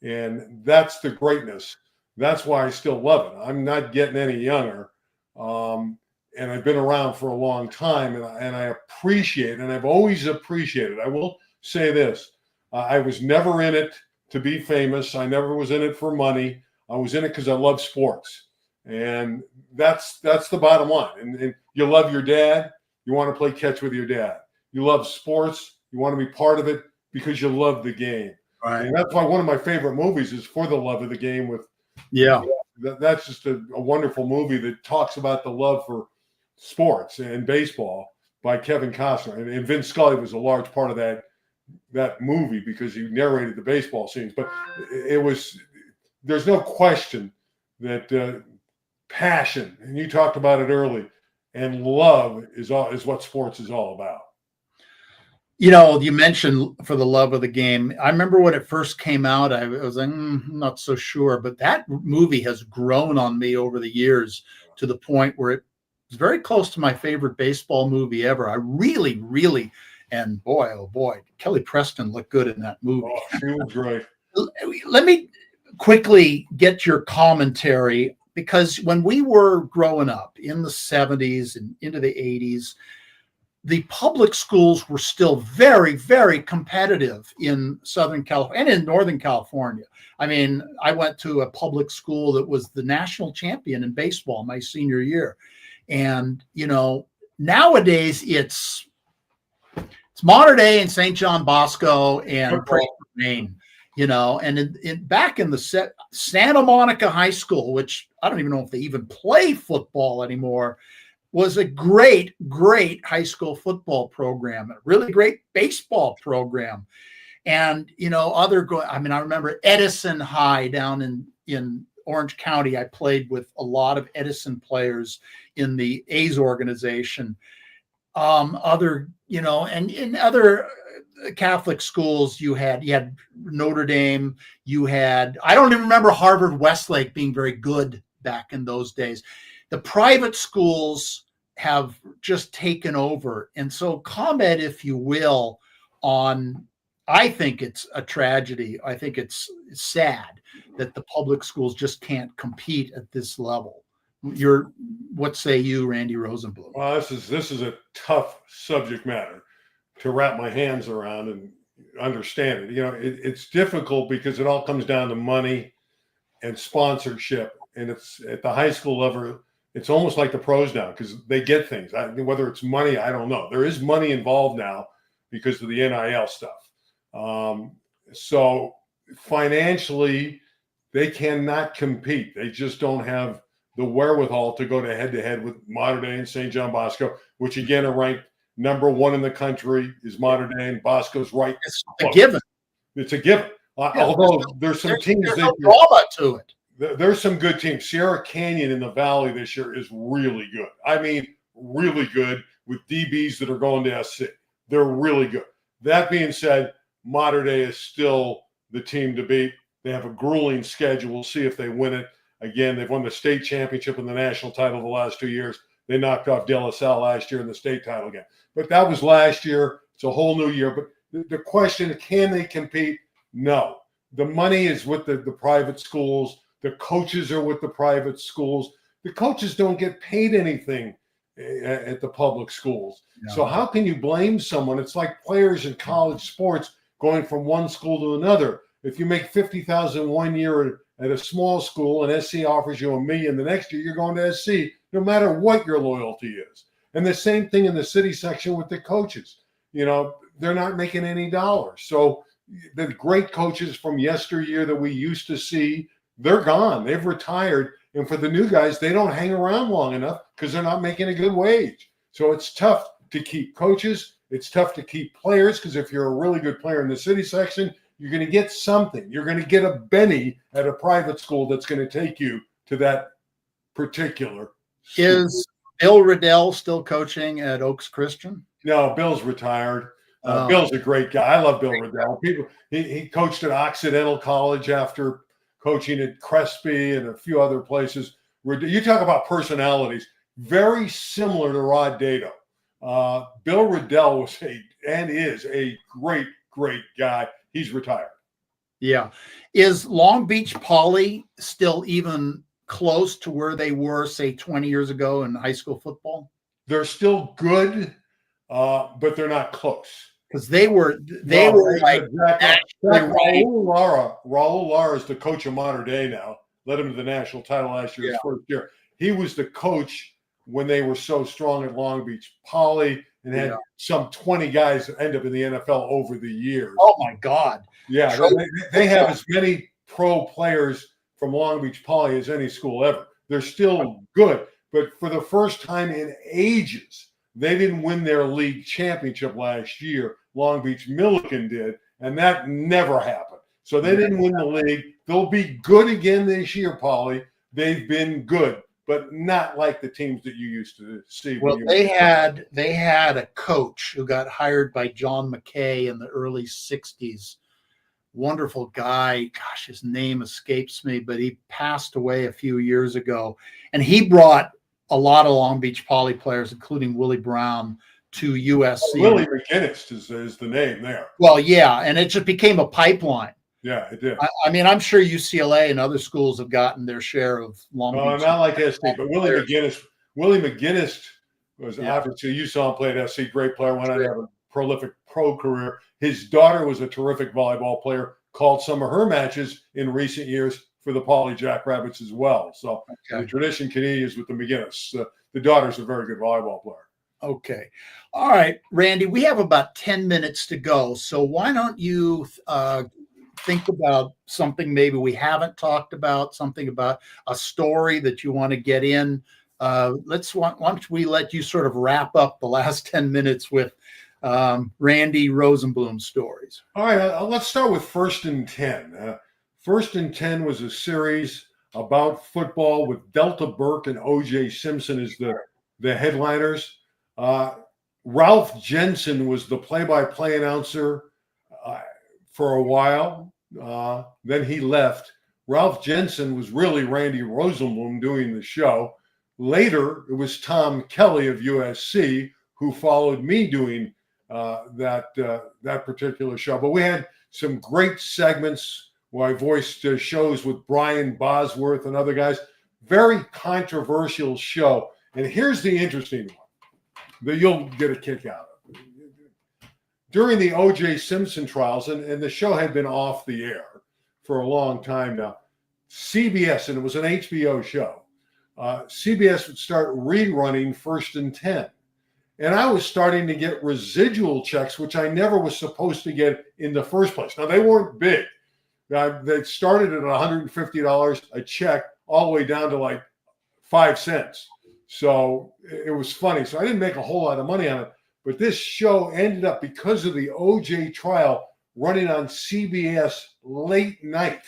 And that's the greatness. That's why I still love it. I'm not getting any younger. And I've been around for a long time, and I appreciate it, and I've always appreciated it. I will say this. I was never in it to be famous. I never was in it for money. I was in it because I love sports. And that's the bottom line. And you love your dad. You want to play catch with your dad. You love sports. You want to be part of it because you love the game. Right. And that's why one of my favorite movies is For the Love of the Game. That's just a wonderful movie that talks about the love for sports and baseball by Kevin Costner. And Vince Scully was a large part of that movie because he narrated the baseball scenes. But there's no question that passion, and you talked about it early, and love is what sports is all about. You mentioned For the Love of the Game. I remember when it first came out, I was like, I'm not so sure. But that movie has grown on me over the years to the point where it's very close to my favorite baseball movie ever. I really, really, and boy, oh boy, Kelly Preston looked good in that movie. Oh, she was great. Let me quickly get your commentary, because when we were growing up in the 70s and into the 80s, the public schools were still very, very competitive in Southern California and in Northern California. I mean, I went to a public school that was the national champion in baseball my senior year. And, nowadays It's Mater Dei and St. John Bosco and Praise Maine, and back in the Santa Monica High School, which I don't even know if they even play football anymore, was a great, great high school football program, a really great baseball program. And, I remember Edison High down in Orange County. I played with a lot of Edison players in the A's organization. And in other Catholic schools, you had Notre Dame, I don't even remember Harvard Westlake being very good back in those days. The private schools have just taken over. And so comment, if you will, I think it's a tragedy. I think it's sad that the public schools just can't compete at this level. What say you, Randy Rosenbloom? Well, this is a tough subject matter to wrap my hands around and understand it. It's difficult because it all comes down to money and sponsorship, and it's at the high school level. It's almost like the pros now because they get things. Whether it's money, I don't know. There is money involved now because of the NIL stuff. So financially, they cannot compete. They just don't have the wherewithal to go to head with Mater Dei and St. John Bosco, which again are ranked number 1 in the country. Is Mater Dei, and Bosco's right. It's a given. It's a given. Although there's some teams there's no drama to it. There's some good teams. Sierra Canyon in the Valley this year is really good. I mean, really good with DBs that are going to SC. They're really good. That being said, Mater Dei is still the team to beat. They have a grueling schedule. We'll see if they win it. Again, they've won the state championship and the national title the last 2 years. They knocked off De La Salle last year in the state title again. But that was last year. It's a whole new year. But the question, can they compete? No. The money is with the private schools. The coaches are with the private schools. The coaches don't get paid anything at the public schools. No. So how can you blame someone? It's like players in college sports going from one school to another. If you make $50,000 1 year at a small school and SC offers you $1 million the next year, you're going to SC no matter what your loyalty is. And the same thing in the city section with the coaches. They're not making any dollars. So the great coaches from yesteryear that we used to see, they're gone. They've retired. And for the new guys, they don't hang around long enough because they're not making a good wage. So it's tough to keep coaches. It's tough to keep players because if you're a really good player in the city section, you're going to get something. You're going to get a Benny at a private school that's going to take you to that particular school. Is Bill Riddell still coaching at Oaks Christian? No, Bill's retired. Bill's a great guy. I love Bill Riddell. He coached at Occidental College after coaching at Crespi and a few other places. You talk about personalities, very similar to Rod Dato. Bill Riddell was is a great, great guy. He's retired. Yeah. Is Long Beach Poly still even close to where they were, say, 20 years ago in high school football? They're still good, but they're not close. Because they were like Raul Lara is the coach of Mater Dei now. Led him to the national title last year, his first year. He was the coach when they were so strong at Long Beach Poly and had some 20 guys that end up in the NFL over the years. Oh my God. Yeah, they have as many pro players from Long Beach Poly as any school ever. They're still good, but for the first time in ages, they didn't win their league championship last year. Long Beach Millikan did, and that never happened. So they didn't win the league. They'll be good again this year, Paulie. They've been good, but not like the teams that you used to see. Well, they had a coach who got hired by John McKay in the early 60s. Wonderful guy. Gosh, his name escapes me, but he passed away a few years ago. And he brought a lot of Long Beach Poly players, including Willie Brown, to USC. Willie McGinnis is the name there. Well, yeah, and it just became a pipeline. Yeah, it did. I mean, I'm sure UCLA and other schools have gotten their share of Long Beach. Not like SC, but Willie McGinnis was obviously, you saw him play at SC, great player, went on to have a prolific pro career. His daughter was a terrific volleyball player, called some of her matches in recent years for the Poly Jackrabbits as well. So the tradition continues with the McGinnis. The daughter's a very good volleyball player. Okay. All right, Randy, we have about 10 minutes to go. So why don't you think about something maybe we haven't talked about, something about a story that you want to get in. Why don't we let you sort of wrap up the last 10 minutes with Randy Rosenbloom stories. All right, let's start with First and 10. First and 10 was a series about football with Delta Burke and O.J. Simpson as the headliners. Ralph Jensen was the play-by-play announcer for a while. Then he left. Ralph Jensen was really Randy Rosenbloom doing the show. Later, it was Tom Kelly of USC who followed me doing that particular show. But we had some great segments where I voiced shows with Brian Bosworth and other guys. Very controversial show. And here's the interesting one that you'll get a kick out of. During the O.J. Simpson trials, and the show had been off the air for a long time now, CBS, and it was an HBO show, CBS would start rerunning First and 10. And I was starting to get residual checks, which I never was supposed to get in the first place. Now, they weren't big. They started at $150 a check all the way down to like 5 cents. So it was funny. So I didn't make a whole lot of money on it. But this show ended up, because of the OJ trial, running on CBS late night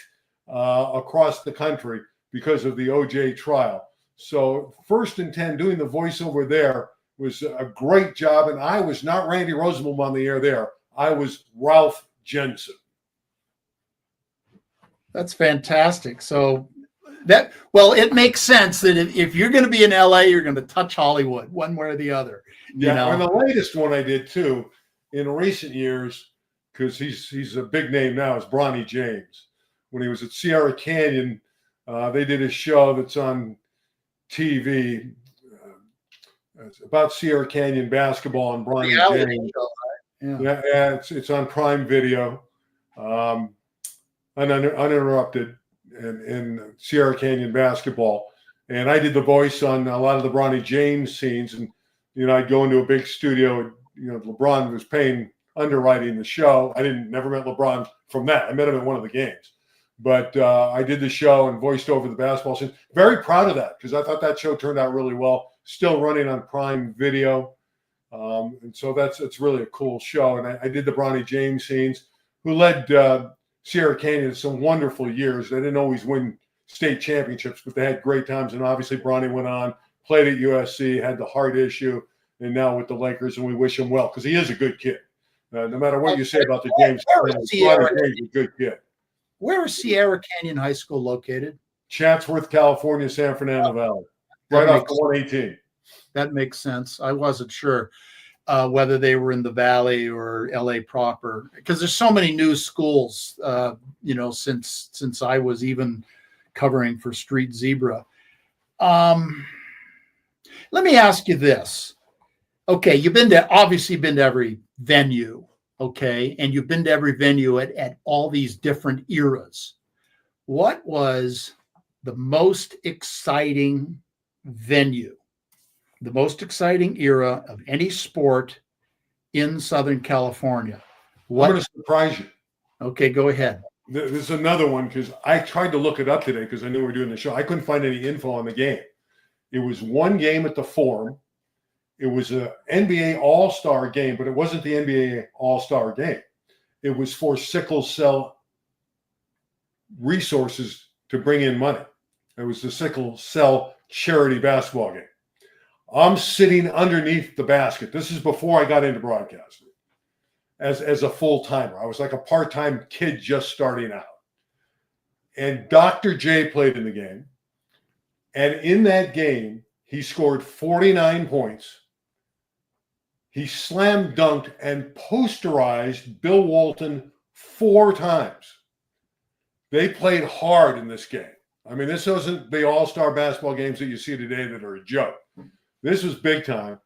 across the country because of the OJ trial. So First and 10, doing the voiceover there was a great job. And I was not Randy Rosenbloom on the air there. I was Ralph Jensen. That's fantastic. So it makes sense that if you're going to be in LA, you're going to touch Hollywood one way or the other. Yeah, and the latest one I did too in recent years, because he's a big name now, is Bronny James. When he was at Sierra Canyon, they did a show that's on TV about Sierra Canyon basketball and Bronny James. Show, right? Yeah, it's on Prime Video, uninterrupted. In Sierra Canyon basketball. And I did the voice on a lot of the Bronny James scenes. And, I'd go into a big studio. LeBron was underwriting the show. I never met LeBron from that. I met him at one of the games. But I did the show and voiced over the basketball scene. Very proud of that because I thought that show turned out really well. Still running on Prime Video. And so it's really a cool show. And I did the Bronny James scenes, who led Sierra Canyon some wonderful years. They didn't always win state championships, but they had great times. And obviously, Bronny went on, played at USC, had the heart issue, and now with the Lakers. And we wish him well because he is a good kid. No matter what you say about the James, Bronny's a good kid. Where is Sierra Canyon High School located? Chatsworth, California, San Fernando Valley, right off the 118. That makes sense. I wasn't sure whether they were in the Valley or LA proper, because there's so many new schools, since I was even covering for Street Zebra. Let me ask you this. Okay, you've obviously been to every venue, okay, and you've been to every venue at all these different eras. What was the most exciting venue? The most exciting era of any sport in Southern California? I'm going to surprise you. Okay, go ahead. There's another one because I tried to look it up today because I knew we were doing the show. I couldn't find any info on the game. It was one game at the Forum. It was an NBA All-Star game, but it wasn't the NBA All-Star game. It was for sickle cell resources to bring in money. It was the sickle cell charity basketball game. I'm sitting underneath the basket. This is before I got into broadcasting as a full-timer. I was like a part-time kid just starting out. And Dr. J played in the game. And in that game, he scored 49 points. He slam dunked and posterized Bill Walton 4 times. They played hard in this game. I mean, this wasn't the all-star basketball games that you see today that are a joke. This was big time.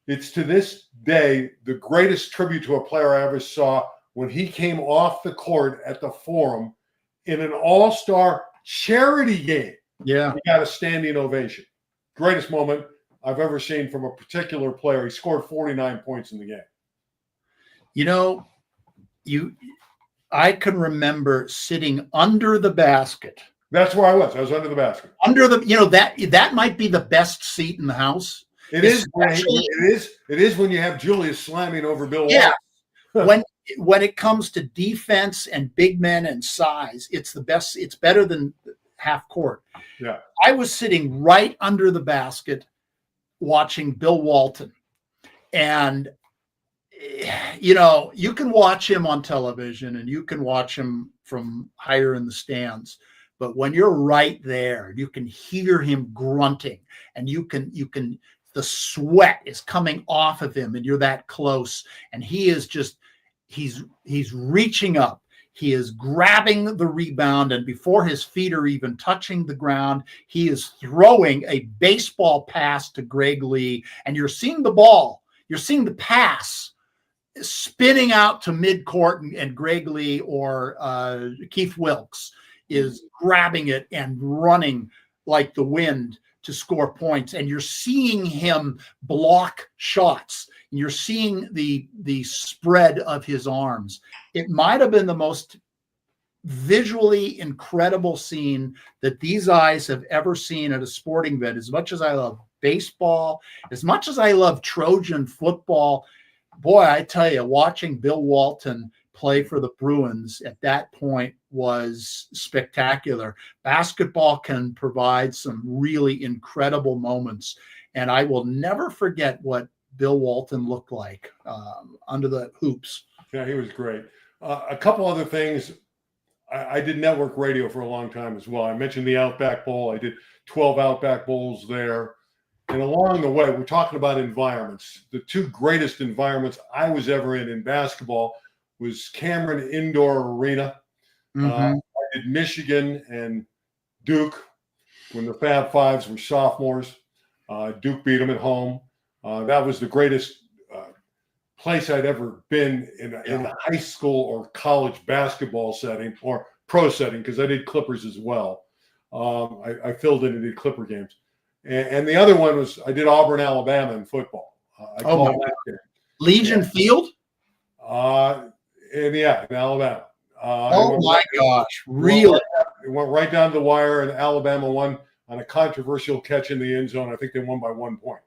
It's to this day the greatest tribute to a player I ever saw when he came off the court at the Forum in an all-star charity game. Yeah. He got a standing ovation. Greatest moment. I've ever seen from a particular player. He scored 49 points in the game. You know, I can remember sitting under the basket. That's where I was. I was under the basket. Under the, that might be the best seat in the house. It is when you have Julius slamming over Bill Yeah. Walton. when it comes to defense and big men and size, it's the best. It's better than half court. Yeah. I was sitting right under the basket watching Bill Walton. And, you can watch him on television and you can watch him from higher in the stands. But when you're right there, you can hear him grunting and you can, the sweat is coming off of him and you're that close. And he is just, he's reaching up. He is grabbing the rebound, and before his feet are even touching the ground, he is throwing a baseball pass to Greg Lee, and you're seeing the ball. You're seeing the pass spinning out to midcourt, and Greg Lee or Keith Wilkes is grabbing it and running like the wind to score points. And you're seeing him block shots. And you're seeing the spread of his arms. It might have been the most visually incredible scene that these eyes have ever seen at a sporting event. As much as I love baseball, as much as I love Trojan football, boy, I tell you, watching Bill Walton play for the Bruins at that point was spectacular. Basketball can provide some really incredible moments, and I will never forget what Bill Walton looked like under the hoops. Yeah, he was great. A couple other things. I did network radio for a long time as well. I mentioned the Outback Bowl. I did 12 Outback Bowls there. And along the way, we're talking about environments. The two greatest environments I was ever in basketball was Cameron Indoor Arena. I did Michigan and Duke when the Fab Fives were sophomores. Duke beat them at home. That was the greatest place I'd ever been in a high school or college basketball setting or pro setting, because I did Clippers as well. I filled in and did Clipper games. And the other one was I did Auburn, Alabama in football. Legion Field? In Alabama. My gosh, really? It went right down the wire, and Alabama won on a controversial catch in the end zone. I think they won by 1 point,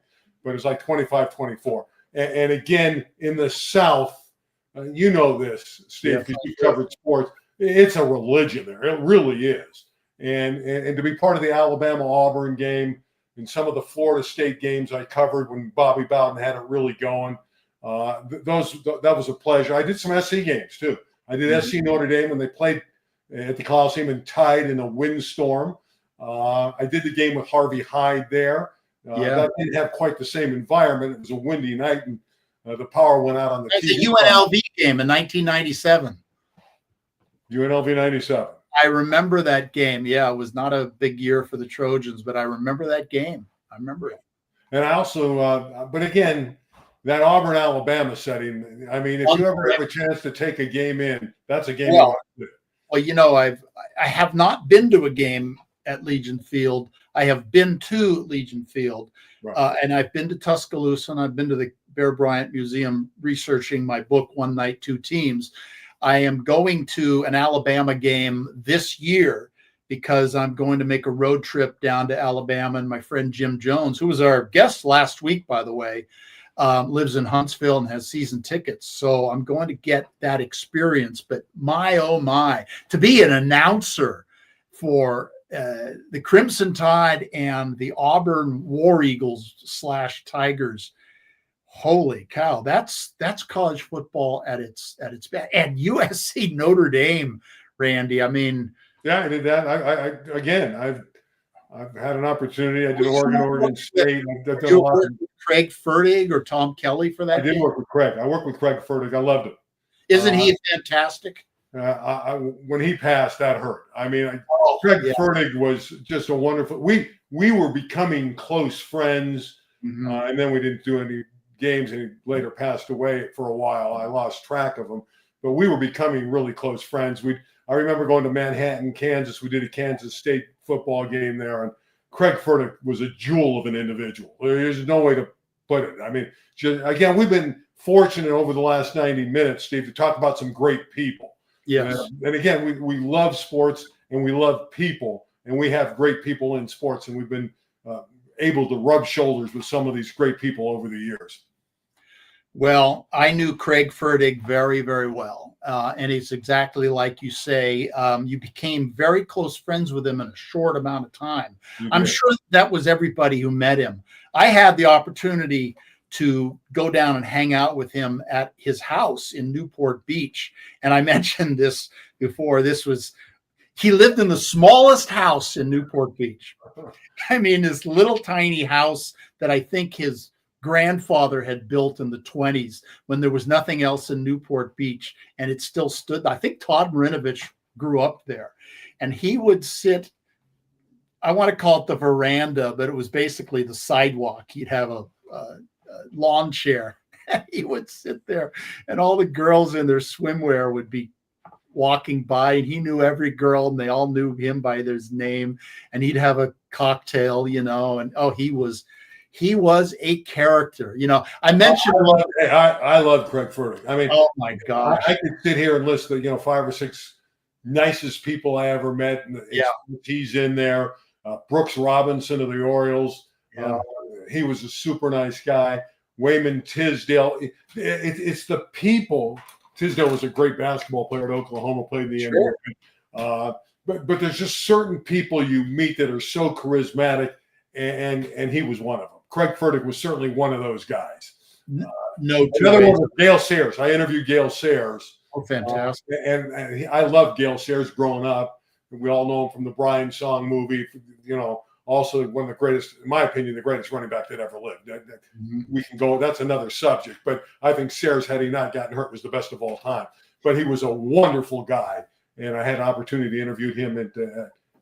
but it was like 25-24. And again, in the South, you know this, Steve, because you covered sports. It's a religion there. It really is. And to be part of the Alabama-Auburn game and some of the Florida State games I covered when Bobby Bowden had it really going, that was a pleasure. I did some SC games, too. I did SC Notre Dame when they played at the Coliseum and tied in a windstorm. I did the game with Harvey Hyde there. That didn't have quite the same environment. It was a windy night, and the power went out on the TV. It's a UNLV game in 1997. UNLV 97. I remember that game. Yeah, it was not a big year for the Trojans, but I remember that game. I remember it. And I also, but again, that Auburn, Alabama setting, I mean, if you ever have a chance to take a game in, that's a game. Well, I have not been to a game at Legion Field. I have been to Legion Field, right. And I've been to Tuscaloosa, and I've been to the Bear Bryant Museum researching my book, One Night, Two Teams. I am going to an Alabama game this year because I'm going to make a road trip down to Alabama, and my friend Jim Jones, who was our guest last week, by the way, lives in Huntsville and has season tickets. So I'm going to get that experience. But my, oh my, to be an announcer for the Crimson Tide and the Auburn War Eagles / Tigers. Holy cow. That's college football at its best. And USC Notre Dame, Randy. I mean, yeah, I did that. I've had an opportunity. I did Oregon State. Did you work with Craig Fertig or Tom Kelly for that? I did work with Craig. I worked with Craig Fertig. I loved him. Isn't he fantastic? When he passed, that hurt. I mean, Craig Fertig was just a wonderful. We were becoming close friends, and then we didn't do any games, and he later passed away for a while. I lost track of him, but we were becoming really close friends. I remember going to Manhattan, Kansas. We did a Kansas State football game there, and Craig Furtick was a jewel of an individual. There's no way to put it. I mean, again, we've been fortunate over the last 90 minutes, Steve, to talk about some great people. Yes. And again, we love sports and we love people, and we have great people in sports, and we've been able to rub shoulders with some of these great people over the years. Well, I knew Craig Furtick very, very well. And it's exactly like you say. You became very close friends with him in a short amount of time. I'm sure that was everybody who met him. I had the opportunity to go down and hang out with him at his house in Newport Beach. And I mentioned this before. He lived in the smallest house in Newport Beach. I mean, this little tiny house that I think his grandfather had built in the 1920s when there was nothing else in Newport Beach, and it still stood. I think Todd Marinovich grew up there, and he would sit, I want to call it the veranda, but it was basically the sidewalk. He'd have a lawn chair. He would sit there, and all the girls in their swimwear would be walking by, and he knew every girl, and they all knew him by their name, and he'd have a cocktail, and he was a character. I mentioned I love Craig Furtick. I mean, oh my gosh, I could sit here and list the 5 or 6 nicest people I ever met. And he's in there. Brooks Robinson of the Orioles. Yeah. He was a super nice guy. Wayman Tisdale. It's the people. Tisdale was a great basketball player at Oklahoma, played in the NBA. But there's just certain people you meet that are so charismatic, and he was one of them. Craig Furtick was certainly one of those guys. Another one was Gale Sayers. I interviewed Gale Sayers. Oh, fantastic. And I loved Gale Sayers growing up. We all know him from the Brian Song movie, also one of the greatest, in my opinion, the greatest running back that ever lived. We can go, that's another subject, but I think Sayers, had he not gotten hurt, was the best of all time. But he was a wonderful guy, and I had an opportunity to interview him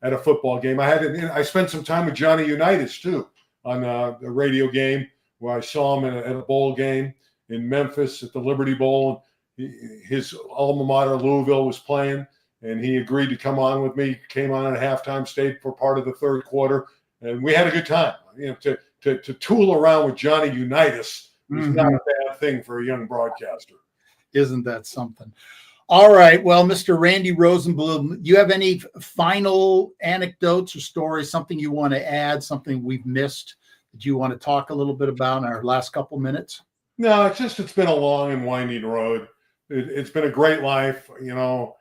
at a football game. I spent some time with Johnny Unitas, too, on a radio game where I saw him at a bowl game in Memphis at the Liberty Bowl. His alma mater, Louisville, was playing, and he agreed to come on with me. Came on at halftime, stayed for part of the third quarter, and we had a good time. To tool around with Johnny Unitas was not a bad thing for a young broadcaster. Isn't that something? All right. Well, Mr. Randy Rosenbloom, you have any final anecdotes or stories, something you want to add, something we've missed that you want to talk a little bit about in our last couple minutes? No, it's been a long and winding road. It's been a great life. I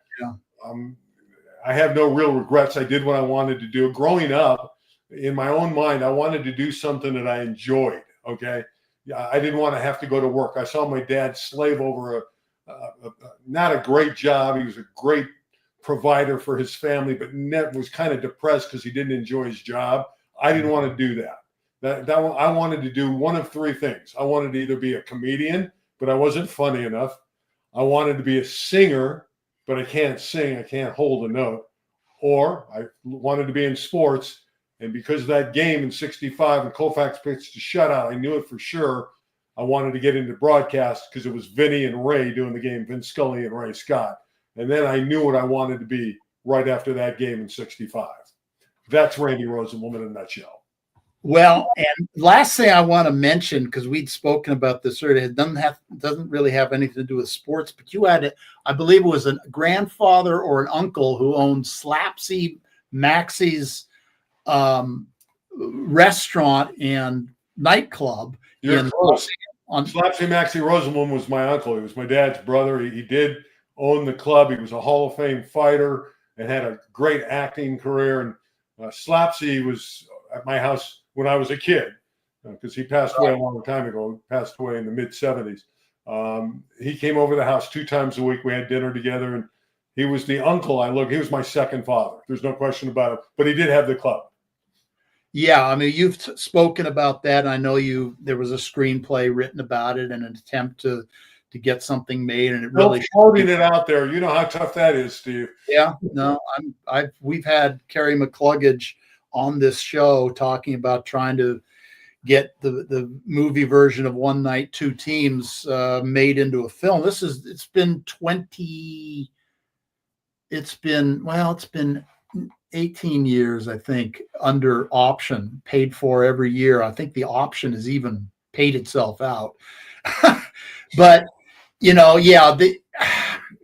have no real regrets. I did what I wanted to do. Growing up, in my own mind, I wanted to do something that I enjoyed. Okay. I didn't want to have to go to work. I saw my dad slave over not a great job. He was a great provider for his family, but was kind of depressed because he didn't enjoy his job. I didn't want to do that. I wanted to do one of 3 things. I wanted to either be a comedian, but I wasn't funny enough. I wanted to be a singer, but I can't sing. I can't hold a note. Or I wanted to be in sports. And because of that game in '65 and Koufax pitched a shutout, I knew it for sure. I wanted to get into broadcast because it was Vinny and Ray doing the game, Vin Scully and Ray Scott. And then I knew what I wanted to be right after that game in '65. That's Randy Rosenbloom in a nutshell. Well, and last thing I want to mention, because we'd spoken about this earlier, it doesn't really have anything to do with sports, but you had, I believe it was a grandfather or an uncle who owned Slapsy Maxie's restaurant and nightclub. You're close. Slapsy Maxie Rosenbloom was my uncle. He was my dad's brother. He did own the club. He was a Hall of Fame fighter and had a great acting career. And Slapsy was at my house when I was a kid, because he passed away a long time ago. He passed away in the mid-'70s. He came over the house 2 times a week. We had dinner together, and he was the uncle he was my second father. There's no question about it. But he did have the club. Yeah, I mean, you've spoken about that. And I know there was a screenplay written about it and an attempt to get something made, and it really floating it out there. You know how tough that is, Steve. Yeah, no, we've had Kerry McCluggage on this show talking about trying to get the movie version of One Night, Two Teams made into a film. It's been 18 years, I think, under option, paid for every year. I think the option has even paid itself out. But, yeah,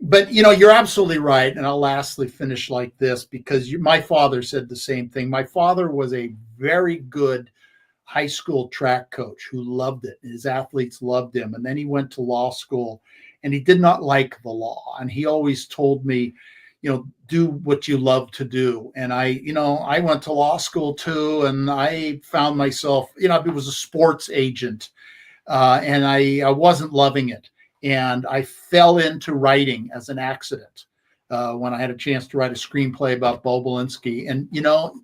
but, you're absolutely right. And I'll lastly finish like this, because my father said the same thing. My father was a very good high school track coach who loved it. His athletes loved him. And then he went to law school, and he did not like the law. And he always told me, do what you love to do. And I went to law school too. And I found myself, I was a sports agent, and I wasn't loving it. And I fell into writing as an accident when I had a chance to write a screenplay about Bo Belinsky. And,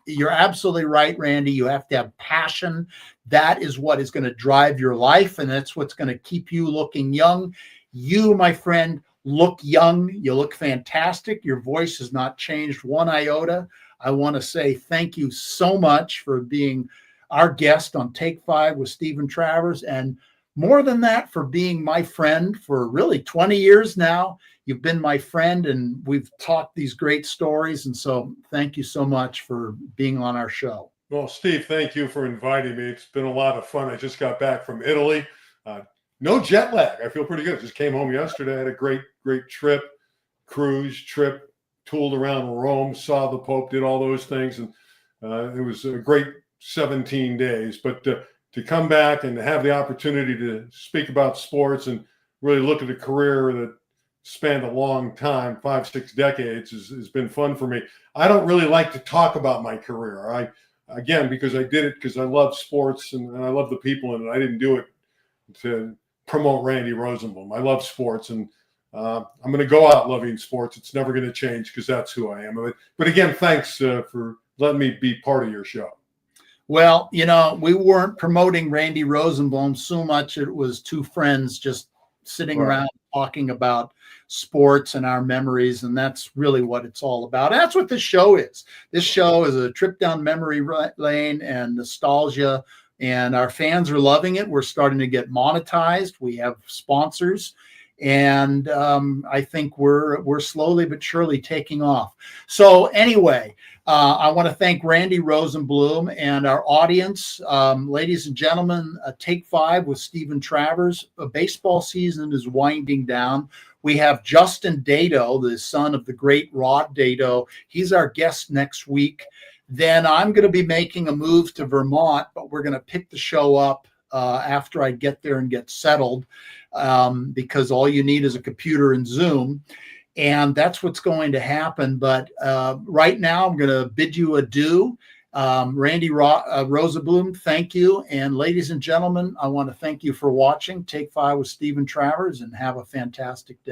you're absolutely right, Randy. You have to have passion. That is what is going to drive your life. And that's what's going to keep you looking young. You, my friend, look young. You look fantastic. Your voice has not changed one iota. I want to say thank you so much for being our guest on Take 5 with Steven Travers. And more than that, for being my friend for really 20 years now. You've been my friend, and we've talked these great stories. And so thank you so much for being on our show. Well, Steve, thank you for inviting me. It's been a lot of fun. I just got back from Italy. No jet lag. I feel pretty good. Just came home yesterday. I had a great cruise trip, tooled around Rome, saw the Pope, did all those things. And it was a great 17 days. But to come back and to have the opportunity to speak about sports and really look at a career that spanned a long time, 5-6 decades, has been fun for me. I don't really like to talk about my career. Because I did it because I love sports and I love the people in it. I didn't do it to promote Randy Rosenbloom. I love sports, and I'm going to go out loving sports. It's never going to change because that's who I am. But again, thanks for letting me be part of your show. Well, we weren't promoting Randy Rosenbloom so much. It was two friends just sitting around talking about sports and our memories. And that's really what it's all about. That's what this show is. This show is a trip down memory lane and nostalgia. And our fans are loving it. We're starting to get monetized. We have sponsors. And I think we're slowly but surely taking off. So anyway, I want to thank Randy Rosenbloom and our audience. Ladies and gentlemen, Take 5 with Steven Travers. Baseball season is winding down. We have Justin Dato, the son of the great Rod Dato. He's our guest next week. Then I'm going to be making a move to Vermont, but we're going to pick the show up after I get there and get settled, because all you need is a computer and Zoom. And that's what's going to happen. But right now, I'm going to bid you adieu. Randy Rosenbloom, thank you. And ladies and gentlemen, I want to thank you for watching Take 5 with Steven Travers, and have a fantastic day.